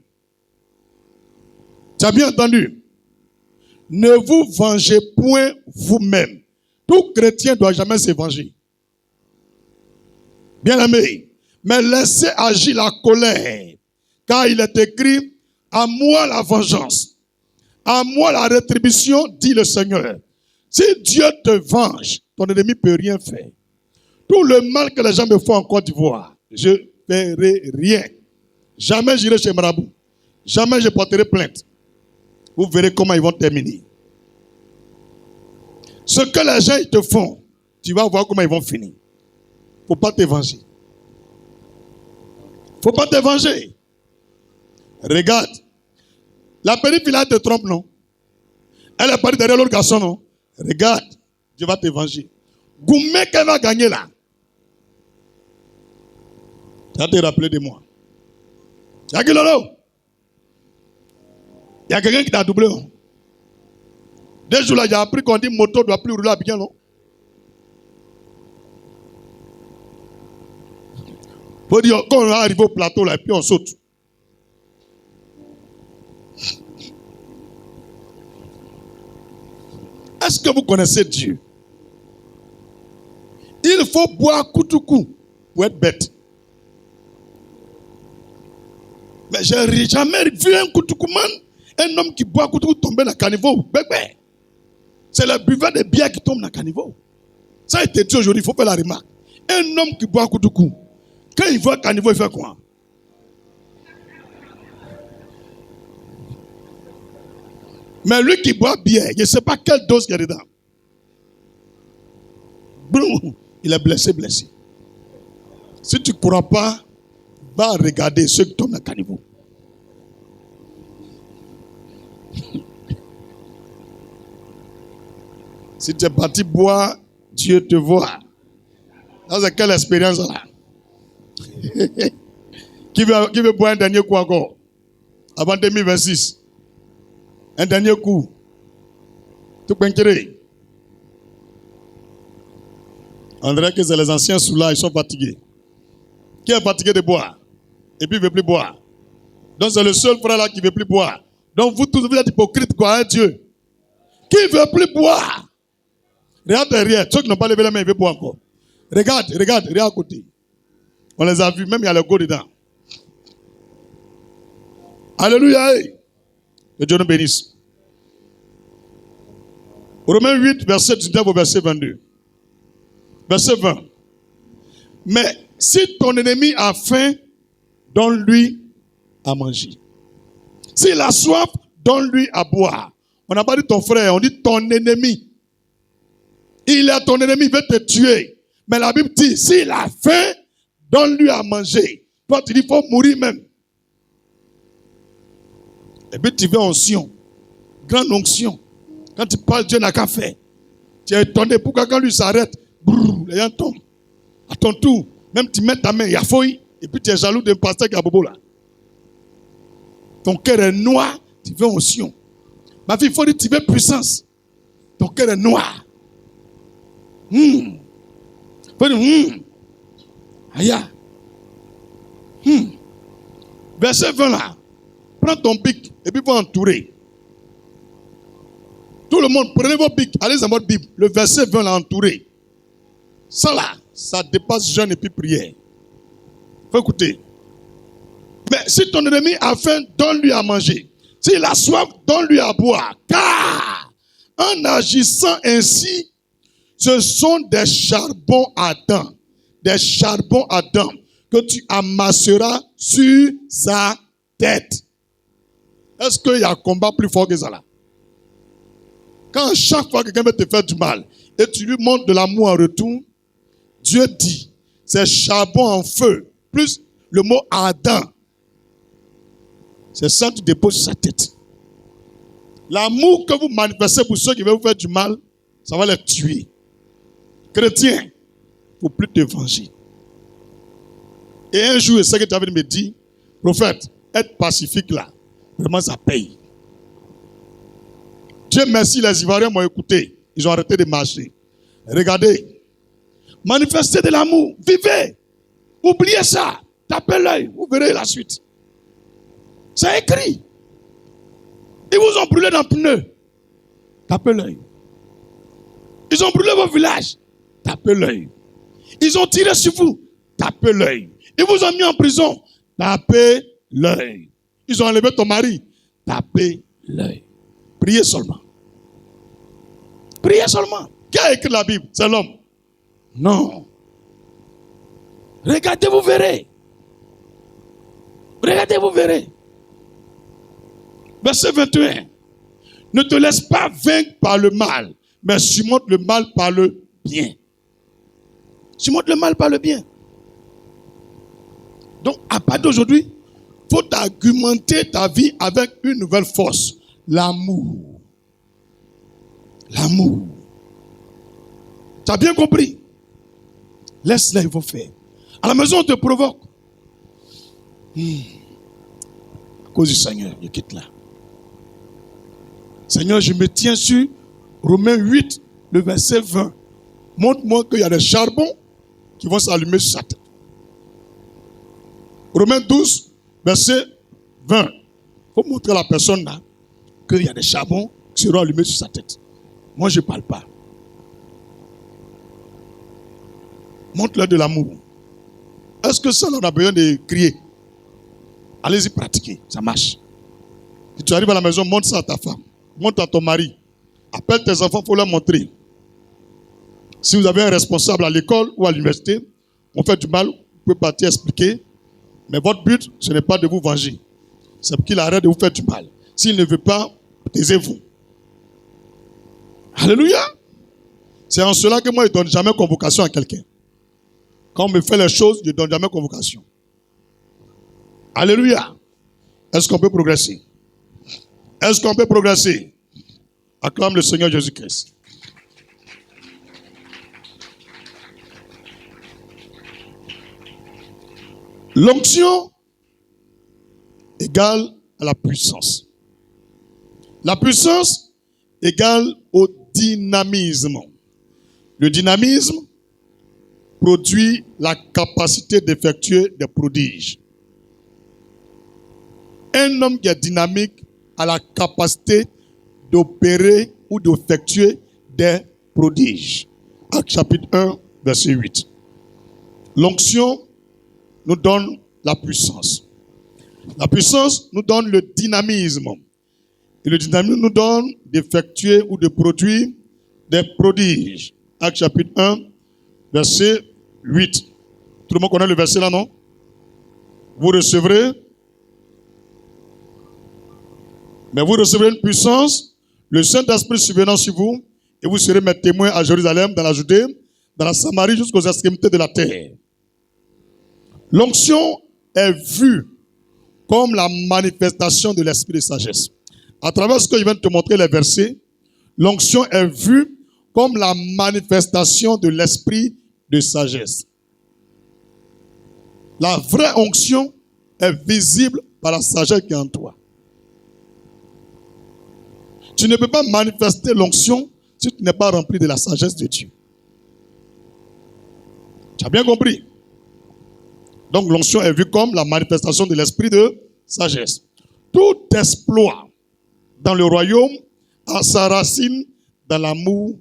[SPEAKER 1] Tu as bien entendu? Ne vous vengez point vous-même. Tout chrétien ne doit jamais se venger. Bien aimé. Mais laissez agir la colère. Car il est écrit, à moi la vengeance. À moi la rétribution, dit le Seigneur. Si Dieu te venge, ton ennemi ne peut rien faire. Tout le mal que les gens me font en Côte d'Ivoire, je ne ferai rien. Jamais j'irai chez Marabout. Jamais je porterai plainte. Vous verrez comment ils vont terminer. Ce que les gens ils te font, tu vas voir comment ils vont finir. Il ne faut pas te venger. Il ne faut pas te venger. Regarde. La petite fille te trompe, non? Elle est partie derrière l'autre garçon, non? Regarde. Dieu va te venger. Goumé qu'elle va gagner là. Tu vas te rappeler de moi. Yagilolo. Il y a quelqu'un qui t'a doublé. Non? Des jours là, j'ai appris qu'on dit moto ne doit plus rouler à bien, non? Faut dire, quand on va arriver au plateau là, et puis on saute. Est-ce que vous connaissez Dieu? Il faut boire coup pour être bête. Mais je n'ai jamais vu un man, un homme qui boit coup tomber dans le caniveau. Bébé. C'est le buveur de bière qui tombe dans le caniveau. Ça a été dit aujourd'hui, il faut faire la remarque. Un homme qui boit coup, quand il voit le caniveau, il fait quoi? Mais lui qui boit bière, je ne sais pas quelle dose il y a dedans. Il est blessé. Si tu ne crois pas, va regarder ceux qui tombent dans le caniveau. Si tu es parti boire, Dieu te voit. Ça, c'est quelle expérience là? Qui veut boire un dernier coup encore? Avant 2026. Un dernier coup. Tout pinquéré. On dirait que c'est les anciens sous là, ils sont fatigués. Qui est fatigué de boire? Et puis il ne veut plus boire. Donc c'est le seul frère là qui ne veut plus boire. Donc vous tous, vous êtes hypocrites quoi, hein, Dieu? Qui ne veut plus boire? Regarde derrière. Ceux qui n'ont pas levé la main, ils veulent boire encore. Regarde à côté. On les a vus, même il y a le go dedans. Alléluia. Que Dieu nous bénisse. Romains 8, verset 19 au verset 22. Verset 20. Mais si ton ennemi a faim, donne-lui à manger. S'il a soif, donne-lui à boire. On n'a pas dit ton frère, on dit ton ennemi. Il est ton ennemi, il veut te tuer. Mais la Bible dit, s'il a faim, donne-lui à manger. Toi, tu dis, il faut mourir même. Et puis tu veux onction. Grande onction. Quand tu parles, Dieu n'a qu'à faire. Tu es étonné. Pourquoi quand lui s'arrête, les gens tombent. À ton tour, même tu mets ta main, il y a fouille. Et puis tu es jaloux d'un pasteur qui a bobo là. Ton cœur est noir, tu veux onction. Ma fille, il faut dire, tu veux puissance. Ton cœur est noir. Il faut dire, aïe. Verset 20 là. Prends ton bic et puis vous entourer. Tout le monde, prenez vos bics, allez dans votre Bible. Le verset 20 là, entouré. Ça là, ça dépasse jeûne et puis prière. Faut écouter. Mais si ton ennemi a faim, donne-lui à manger. S'il a soif, donne-lui à boire. Car en agissant ainsi, ce sont des charbons ardents. Des charbons ardents que tu amasseras sur sa tête. Est-ce qu'il y a un combat plus fort que ça là? Quand chaque fois que quelqu'un veut te faire du mal et tu lui montres de l'amour en retour, Dieu dit, c'est charbon en feu, plus le mot ardent. C'est ça que tu déposes sur sa tête. L'amour que vous manifestez pour ceux qui veulent vous faire du mal, ça va les tuer. Chrétien, il ne faut plus te venger. Et un jour, c'est ce que tu avais me dit, prophète, être pacifique là, vraiment ça paye. Dieu merci, les Ivoiriens m'ont écouté. Ils ont arrêté de marcher. Regardez. Manifestez de l'amour. Vivez. Oubliez ça. Tapez l'œil. Vous verrez la suite. C'est écrit. Ils vous ont brûlé dans le pneu. Tapez l'œil. Ils ont brûlé vos villages. Tapez l'œil. Ils ont tiré sur vous. Tapez l'œil. Ils vous ont mis en prison. Tapez l'œil. Ils ont enlevé ton mari. Tapez l'œil. Priez seulement. Priez seulement. Qui a écrit la Bible? C'est l'homme. Non. Regardez, vous verrez. Regardez, vous verrez. Verset 21. Ne te laisse pas vaincre par le mal, mais surmonte le mal par le bien. Surmonte le mal par le bien. Donc, à partir d'aujourd'hui, il faut argumenter ta vie avec une nouvelle force. L'amour. L'amour. Tu as bien compris? Laisse-les, il faut faire. À la maison, on te provoque. À cause du Seigneur, je quitte là. Seigneur, je me tiens sur Romains 8, le verset 20. Montre-moi qu'il y a des charbons qui vont s'allumer sur sa tête. Romains 12, verset 20. Il faut montrer à la personne là qu'il y a des charbons qui seront allumés sur sa tête. Moi, je ne parle pas. Montre-leur de l'amour. Est-ce que ça, on a besoin de crier? Allez-y pratiquer, ça marche. Si tu arrives à la maison, montre ça à ta femme. Montre à ton mari. Appelle tes enfants, il faut leur montrer. Si vous avez un responsable à l'école ou à l'université, on fait du mal, vous pouvez partir expliquer. Mais votre but, ce n'est pas de vous venger. C'est pour qu'il arrête de vous faire du mal. S'il ne veut pas, taisez-vous. Alléluia. C'est en cela que moi, je ne donne jamais convocation à quelqu'un. Quand on me fait les choses, je ne donne jamais convocation. Alléluia. Est-ce qu'on peut progresser? Est-ce qu'on peut progresser? Acclame le Seigneur Jésus-Christ. L'onction égale à la puissance. La puissance égale au dynamisme. Le dynamisme produit la capacité d'effectuer des prodiges. Un homme qui est dynamique a la capacité d'opérer ou d'effectuer des prodiges. Actes chapitre 1, verset 8. L'onction nous donne la puissance. La puissance nous donne le dynamisme. Et le dynamisme nous donne d'effectuer ou de produire des prodiges. Actes chapitre 1, verset 8. Tout le monde connaît le verset là, non? Vous recevrez une puissance, le Saint-Esprit survenant sur vous, et vous serez mes témoins à Jérusalem, dans la Judée, dans la Samarie, jusqu'aux extrémités de la terre. L'onction est vue comme la manifestation de l'esprit de sagesse. À travers ce que je viens de te montrer, les versets, l'onction est vue comme la manifestation de l'esprit de sagesse. La vraie onction est visible par la sagesse qui est en toi. Tu ne peux pas manifester l'onction si tu n'es pas rempli de la sagesse de Dieu. Tu as bien compris? Donc l'onction est vue comme la manifestation de l'esprit de sagesse. Tout exploit dans le royaume a sa racine dans l'amour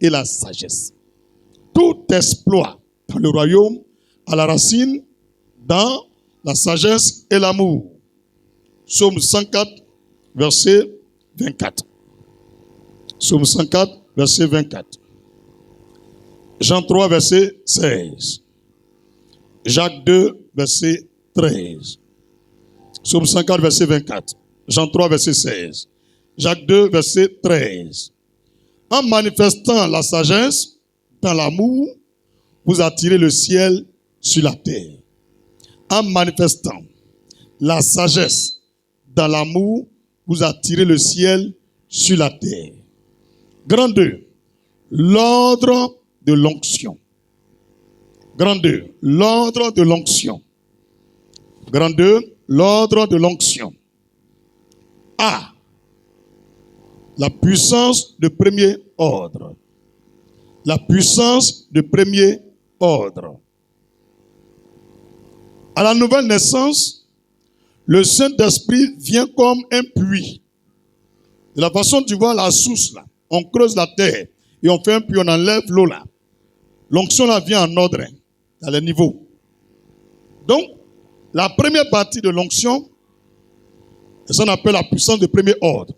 [SPEAKER 1] et la sagesse. Tout exploit dans le royaume a la racine dans la sagesse et l'amour. Psaume 104, verset 24. Psaume 104, verset 24. Jean 3, verset 16. Jacques 2, verset 13. Psaume 104, verset 24. Jean 3, verset 16. Jacques 2, verset 13. En manifestant la sagesse dans l'amour, vous attirez le ciel sur la terre. En manifestant la sagesse dans l'amour, vous attirez le ciel sur la terre. Grand 2, l'ordre de l'onction. Grand 2, l'ordre de l'onction. Grand 2, l'ordre de l'onction. A, la puissance de premier ordre. La puissance de premier ordre. À la nouvelle naissance, le Saint-Esprit vient comme un puits. De la façon dont tu vois la source là, on creuse la terre et on fait un puits, on enlève l'eau là. L'onction là vient en ordre, à les niveaux. Donc, la première partie de l'onction, c'est ce qu'on appelle la puissance de premier ordre.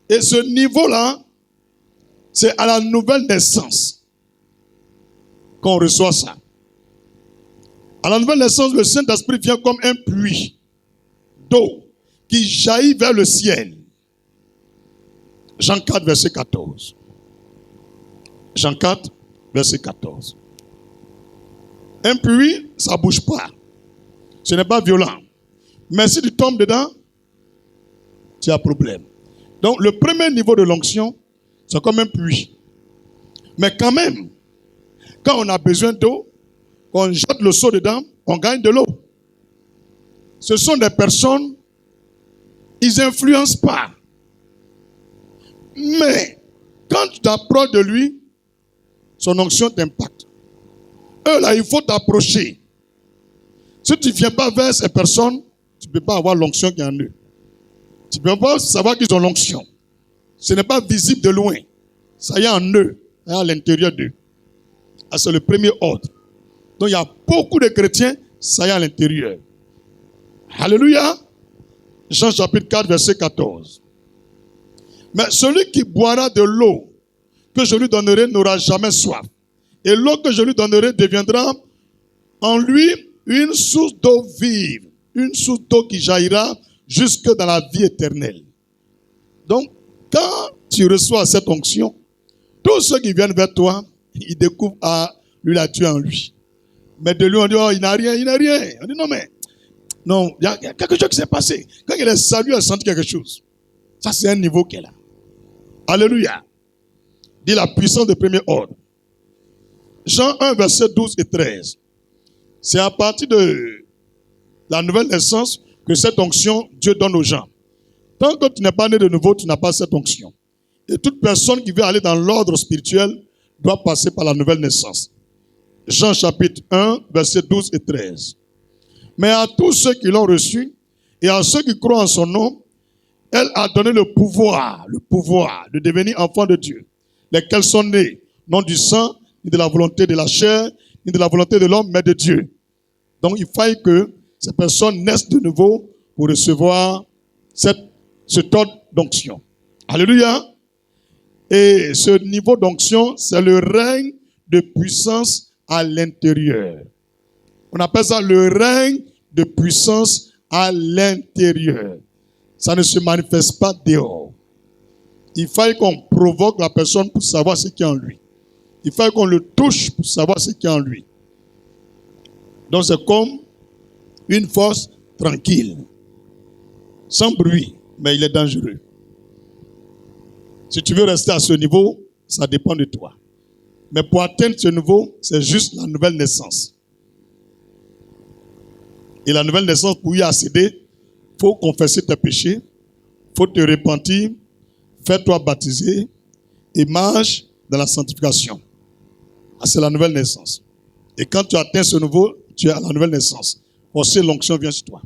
[SPEAKER 1] Et ce niveau-là, c'est à la nouvelle naissance qu'on reçoit ça. À la nouvelle naissance, le Saint-Esprit vient comme un puits d'eau qui jaillit vers le ciel. Jean 4, verset 14. Jean 4, verset 14. Un puits, ça ne bouge pas. Ce n'est pas violent. Mais si tu tombes dedans, tu as problème. Donc, le premier niveau de l'onction, c'est comme un puits. Mais quand même, quand on a besoin d'eau, on jette le seau dedans, on gagne de l'eau. Ce sont des personnes, ils n'influencent pas. Mais, quand tu t'approches de lui, son onction t'impacte. Eux, là, il faut t'approcher. Si tu ne viens pas vers ces personnes, tu ne peux pas avoir l'onction qui est en eux. Tu ne peux pas savoir qu'ils ont l'onction. Ce n'est pas visible de loin. Ça y est en eux, ça y est à l'intérieur d'eux. Ah, c'est le premier ordre. Donc il y a beaucoup de chrétiens, ça y est à l'intérieur. Alléluia. Jean chapitre 4, verset 14. Mais celui qui boira de l'eau que je lui donnerai n'aura jamais soif. Et l'eau que je lui donnerai deviendra en lui une source d'eau vive. Une source d'eau qui jaillira jusque dans la vie éternelle. Donc, quand tu reçois cette onction, tous ceux qui viennent vers toi, il découvre, lui, la Dieu en lui. Mais de lui, on dit, oh, il n'a rien. On dit, non, il y a quelque chose qui s'est passé. Quand il est salué, il a senti quelque chose. Ça, c'est un niveau qu'elle a. Alléluia. Dit la puissance de premier ordre. Jean 1, verset 12 et 13. C'est à partir de la nouvelle naissance que cette onction, Dieu donne aux gens. Tant que tu n'es pas né de nouveau, tu n'as pas cette onction. Et toute personne qui veut aller dans l'ordre spirituel doit passer par la nouvelle naissance. Jean chapitre 1, verset 12 et 13. Mais à tous ceux qui l'ont reçu et à ceux qui croient en son nom, elle a donné le pouvoir de devenir enfants de Dieu, lesquels sont nés, non du sang, ni de la volonté de la chair, ni de la volonté de l'homme, mais de Dieu. Donc il faut que ces personnes naissent de nouveau pour recevoir cet ordre d'onction. Alléluia. Et ce niveau d'onction, c'est le règne de puissance à l'intérieur. On appelle ça le règne de puissance à l'intérieur. Ça ne se manifeste pas dehors. Il faut qu'on provoque la personne pour savoir ce qu'il y a en lui. Il faut qu'on le touche pour savoir ce qu'il y a en lui. Donc c'est comme une force tranquille, sans bruit, mais il est dangereux. Si tu veux rester à ce niveau, ça dépend de toi. Mais pour atteindre ce niveau, c'est juste la nouvelle naissance. Et la nouvelle naissance, pour y accéder, il faut confesser tes péchés, il faut te repentir, fais-toi baptiser et marche dans la sanctification. C'est la nouvelle naissance. Et quand tu atteins ce niveau, tu es à la nouvelle naissance. Aussi, l'onction vient sur toi.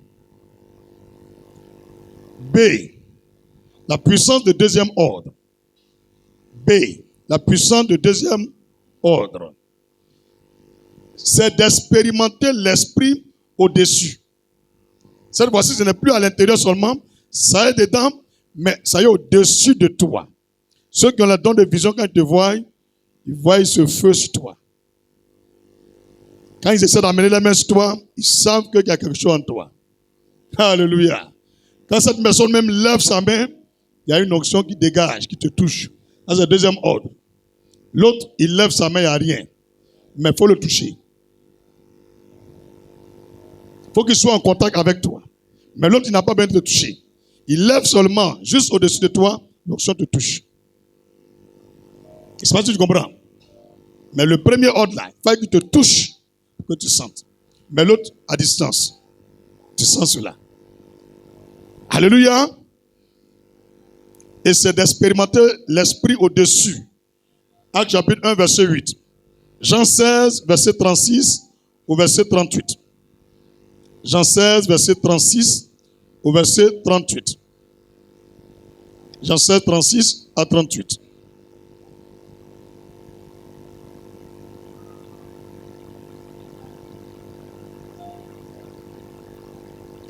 [SPEAKER 1] B. La puissance de deuxième ordre. B. La puissance de deuxième ordre. C'est d'expérimenter l'esprit au-dessus. Cette fois-ci, ce n'est plus à l'intérieur seulement, ça est dedans, mais ça est au-dessus de toi. Ceux qui ont le don de vision, quand ils te voient, ils voient ce feu sur toi. Quand ils essaient d'amener les mains sur toi, ils savent qu'il y a quelque chose en toi. Alléluia. Quand cette personne même lève sa main, il y a une onction qui dégage, qui te touche. Ça, c'est le deuxième ordre. L'autre, il lève sa main, il n'y a rien. Mais il faut le toucher. Il faut qu'il soit en contact avec toi. Mais l'autre, il n'a pas besoin de te toucher. Il lève seulement, juste au-dessus de toi, l'onction te touche. Je ne sais pas si tu comprends. Mais le premier ordre là, il faut qu'il te touche pour que tu sentes. Mais l'autre, à distance. Tu sens cela. Alléluia. Et c'est d'expérimenter l'esprit au-dessus. Actes chapitre 1, verset 8. Jean 16, verset 36 au verset 38. Jean 16, verset 36 au verset 38. Jean 16, 36 à 38.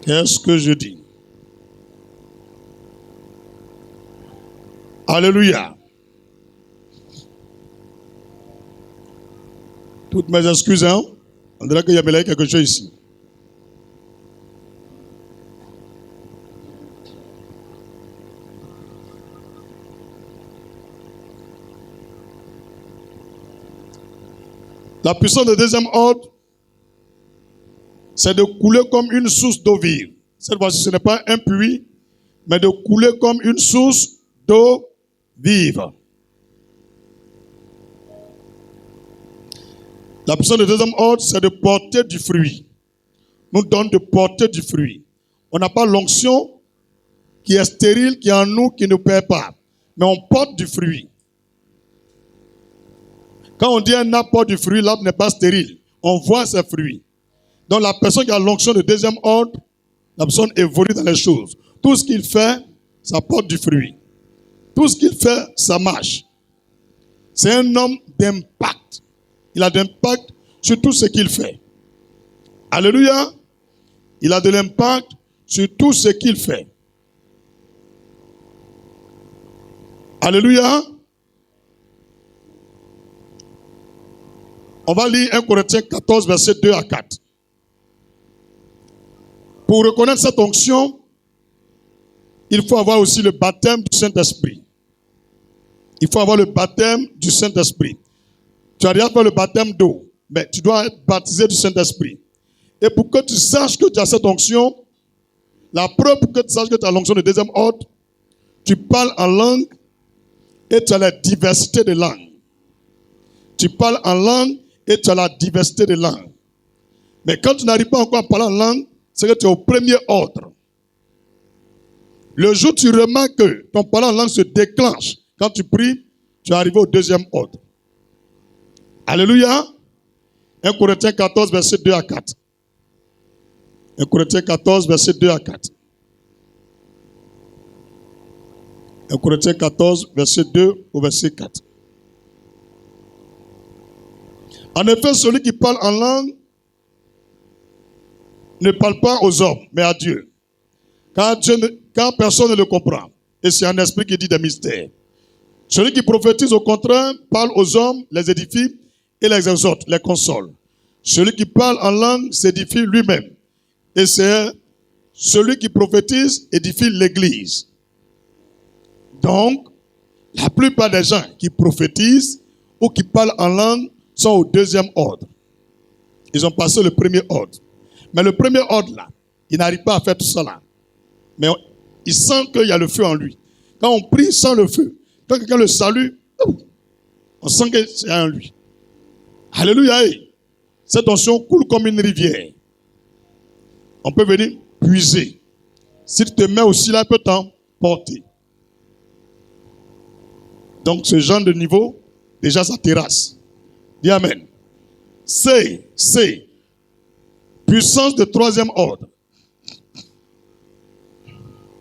[SPEAKER 1] Qu'est-ce que je dis? Alléluia. Toutes mes excuses, hein? On dirait qu'il y avait quelque chose ici. La puissance du deuxième ordre, c'est de couler comme une source d'eau vive. Cette fois-ci, ce n'est pas un puits, mais de couler comme une source d'eau vive. La puissance du deuxième ordre, c'est de porter du fruit. Nous donne de porter du fruit. On n'a pas l'onction qui est stérile, qui est en nous, qui ne perd pas. Mais on porte du fruit. Quand on dit un arbre porte du fruit, l'arbre n'est pas stérile. On voit ses fruits. Donc la personne qui a l'onction de deuxième ordre, la personne évolue dans les choses. Tout ce qu'il fait, ça porte du fruit. Tout ce qu'il fait, ça marche. C'est un homme d'impact. Il a d'impact sur tout ce qu'il fait. Alléluia. Il a de l'impact sur tout ce qu'il fait. Alléluia. On va lire 1 Corinthiens 14, verset 2 à 4. Pour reconnaître cette onction, il faut avoir aussi le baptême du Saint-Esprit. Il faut avoir le baptême du Saint-Esprit. Tu as déjà fait le baptême d'eau, mais tu dois être baptisé du Saint-Esprit. Et pour que tu saches que tu as cette onction, la preuve pour que tu saches que tu as l'onction de deuxième ordre, tu parles en langue et tu as la diversité de langues. Tu parles en langue et tu as la diversité de langues. Mais quand tu n'arrives pas encore à parler en langue, c'est que tu es au premier ordre. Le jour où tu remarques que ton parler en langue se déclenche, quand tu pries, tu es arrivé au deuxième ordre. Alléluia. 1 Corinthiens 14, verset 2 à 4. 1 Corinthiens 14, verset 2 à 4. 1 Corinthiens 14, verset 2 au verset 4. En effet, celui qui parle en langue ne parle pas aux hommes, mais à Dieu. Car personne ne le comprend. Et c'est un esprit qui dit des mystères. Celui qui prophétise, au contraire, parle aux hommes, les édifie et les exhorte, les console. Celui qui parle en langue s'édifie lui-même. Et c'est celui qui prophétise édifie l'Église. Donc, la plupart des gens qui prophétisent ou qui parlent en langue sont au deuxième ordre. Ils ont passé le premier ordre. Mais le premier ordre là, il n'arrive pas à faire tout ça là. Mais il sent qu'il y a le feu en lui. Quand on prie sans le feu, quand quelqu'un le salue, on sent que c'est en lui. Alléluia. Cette onction coule comme une rivière. On peut venir puiser. Si tu te mets aussi là, il peut t'emporter. Donc ce genre de niveau, déjà ça terrasse. Dis Amen. C'est puissance de troisième ordre.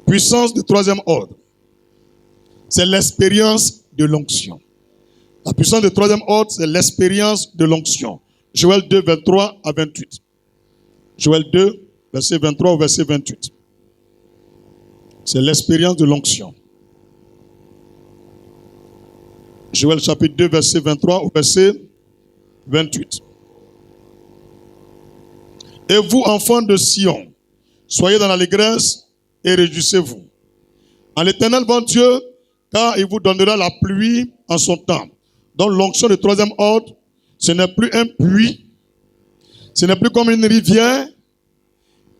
[SPEAKER 1] Puissance de troisième ordre. C'est l'expérience de l'onction. La puissance de troisième ordre, c'est l'expérience de l'onction. Joël 2, 23 à 28. Joël 2, verset 23 au verset 28. C'est l'expérience de l'onction. Joël chapitre 2, verset 23 au verset 28. Et vous, enfants de Sion, soyez dans l'allégresse et réjouissez-vous. En l'Éternel, votre Dieu, car il vous donnera la pluie en son temps. Donc l'onction de troisième ordre, ce n'est plus un puits, ce n'est plus comme une rivière,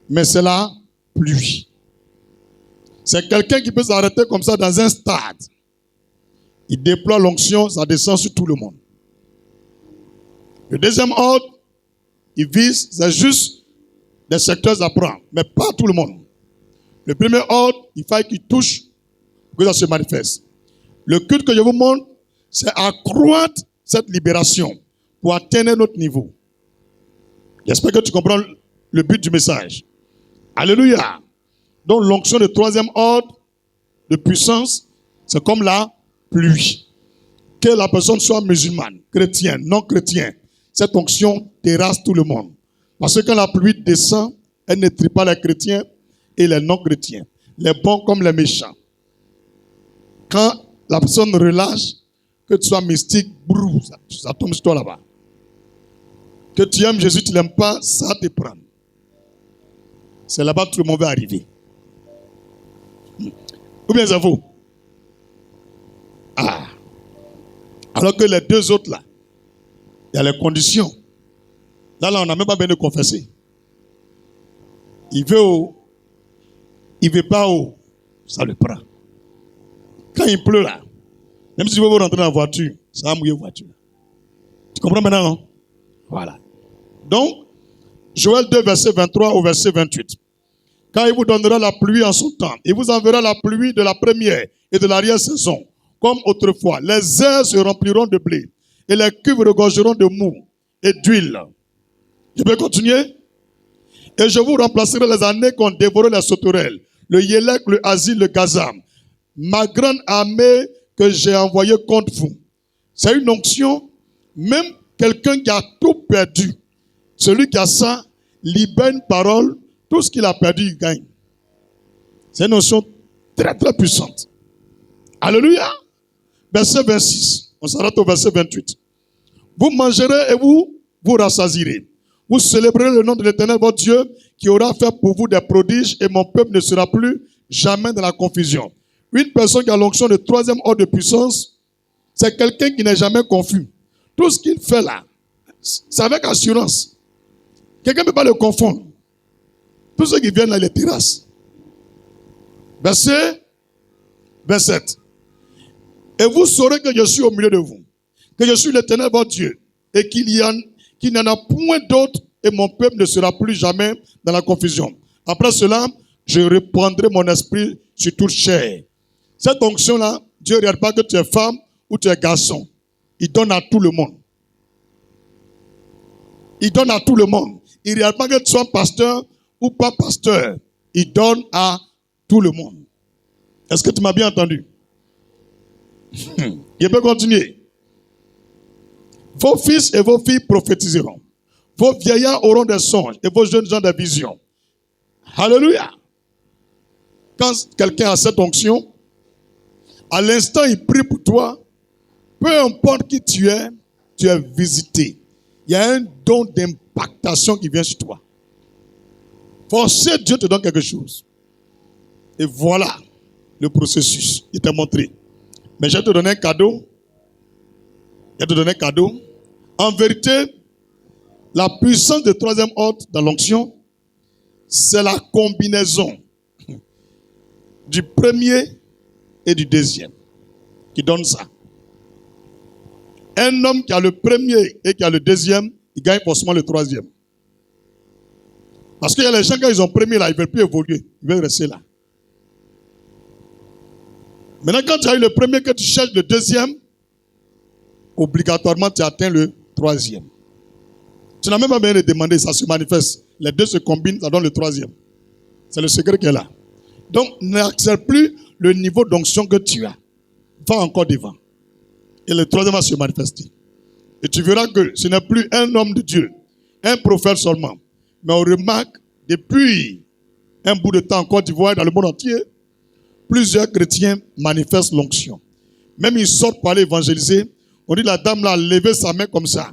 [SPEAKER 1] mais c'est la pluie. C'est quelqu'un qui peut s'arrêter comme ça dans un stade. Il déploie l'onction, ça descend sur tout le monde. Le deuxième ordre, il vise, c'est juste des secteurs à prendre, mais pas tout le monde. Le premier ordre, il faut qu'il touche pour que ça se manifeste. Le culte que je vous montre, c'est accroître cette libération pour atteindre notre niveau. J'espère que tu comprends le but du message. Alléluia. Donc l'onction de troisième ordre de puissance, c'est comme la pluie. Que la personne soit musulmane, chrétienne, non chrétienne, cette onction terrasse tout le monde. Parce que quand la pluie descend, elle ne trie pas les chrétiens et les non-chrétiens, les bons comme les méchants. Quand la personne relâche, que tu sois mystique, brou, ça tombe sur toi là-bas. Que tu aimes Jésus, tu ne l'aimes pas, ça te prend. C'est là-bas que tout le monde va arriver. Ou bien c'est vous? Ah. Alors que les deux autres là, il y a les conditions. Là, on n'a même pas besoin de confesser. Il veut pas, ça le prend. Quand il pleut là, même si tu veux rentrer dans la voiture, ça va mouiller la voiture. Tu comprends maintenant, non? Voilà. Donc, Joël 2, verset 23 au verset 28. Quand il vous donnera la pluie en son temps, il vous enverra la pluie de la première et de l'arrière-saison, comme autrefois. Les airs se rempliront de blé, et les cuves regorgeront de mou et d'huile. Je peux continuer? Et je vous remplacerai les années qu'ont dévoré les sauterelles, le yélek, le asile, le gazam. Ma grande armée que j'ai envoyée contre vous. C'est une onction, même quelqu'un qui a tout perdu. Celui qui a ça, libère une parole, tout ce qu'il a perdu, il gagne. C'est une notion très très puissante. Alléluia. Verset 26. On s'arrête au verset 28. Vous mangerez et vous rassasirez. Vous célébrerez le nom de l'Éternel, votre Dieu, qui aura fait pour vous des prodiges, et mon peuple ne sera plus jamais dans la confusion. Une personne qui a l'onction de troisième ordre de puissance, c'est quelqu'un qui n'est jamais confus. Tout ce qu'il fait là, c'est avec assurance. Quelqu'un ne peut pas le confondre. Tous ceux qui viennent là, les terrasses. Verset 27. Et vous saurez que je suis au milieu de vous, que je suis l'Éternel votre Dieu, et qu'il n'y en a point d'autre, et mon peuple ne sera plus jamais dans la confusion. Après cela, je reprendrai mon esprit sur toute chair. Cette onction-là, Dieu ne regarde pas que tu es femme ou tu es garçon. Il donne à tout le monde. Il donne à tout le monde. Il ne regarde pas que tu sois pasteur ou pas pasteur. Il donne à tout le monde. Est-ce que tu m'as bien entendu? Je peux continuer. Vos fils et vos filles prophétiseront. Vos vieillards auront des songes et vos jeunes gens des visions. Alléluia. Quand quelqu'un a cette onction, à l'instant il prie pour toi, peu importe qui tu es visité. Il y a un don d'impactation qui vient sur toi. Forcez Dieu te donne quelque chose. Et voilà le processus. Il t'a montré. Mais je vais te donner un cadeau. Je vais te donner un cadeau. En vérité, la puissance du troisième ordre dans l'onction, c'est la combinaison du premier et du deuxième qui donne ça. Un homme qui a le premier et qui a le deuxième, il gagne forcément le troisième. Parce qu'il y a les gens, quand ils ont le premier là, ils ne veulent plus évoluer. Ils veulent rester là. Maintenant, quand tu as eu le premier, que tu cherches le deuxième, obligatoirement, tu atteins le troisième. Tu n'as même pas besoin de demander, ça se manifeste. Les deux se combinent, ça donne le troisième. C'est le secret qui est là. Donc, n'accepte plus le niveau d'onction que tu as. Va encore devant. Et le troisième va se manifester. Et tu verras que ce n'est plus un homme de Dieu, un prophète seulement. Mais on remarque, depuis un bout de temps en Côte d'Ivoire, dans le monde entier, plusieurs chrétiens manifestent l'onction. Même ils sortent pour aller évangéliser. On dit la dame là a levé sa main comme ça.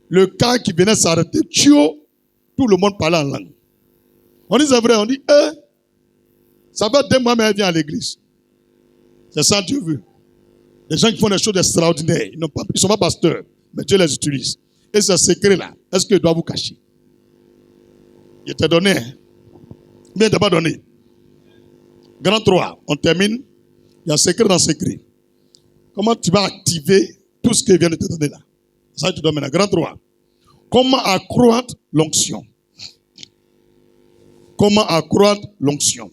[SPEAKER 1] Le cas qui venait s'arrêter, tout le monde parlait en langue. On dit c'est vrai, on dit, ça va 2 mois, mais elle vient à l'église. C'est ça Dieu veut. Les gens qui font des choses extraordinaires, ils ne sont pas pasteurs, mais Dieu les utilise. Et ce secret-là, est-ce qu'il doit vous cacher? Il t'a donné, mais il ne t'a pas donné. Grand 3, on termine. Il y a secret dans secret. Comment tu vas activer tout ce qu'il vient de te donner là? Ça, tu dois maintenant. Grand 3. Comment accroître l'onction? Comment accroître l'onction?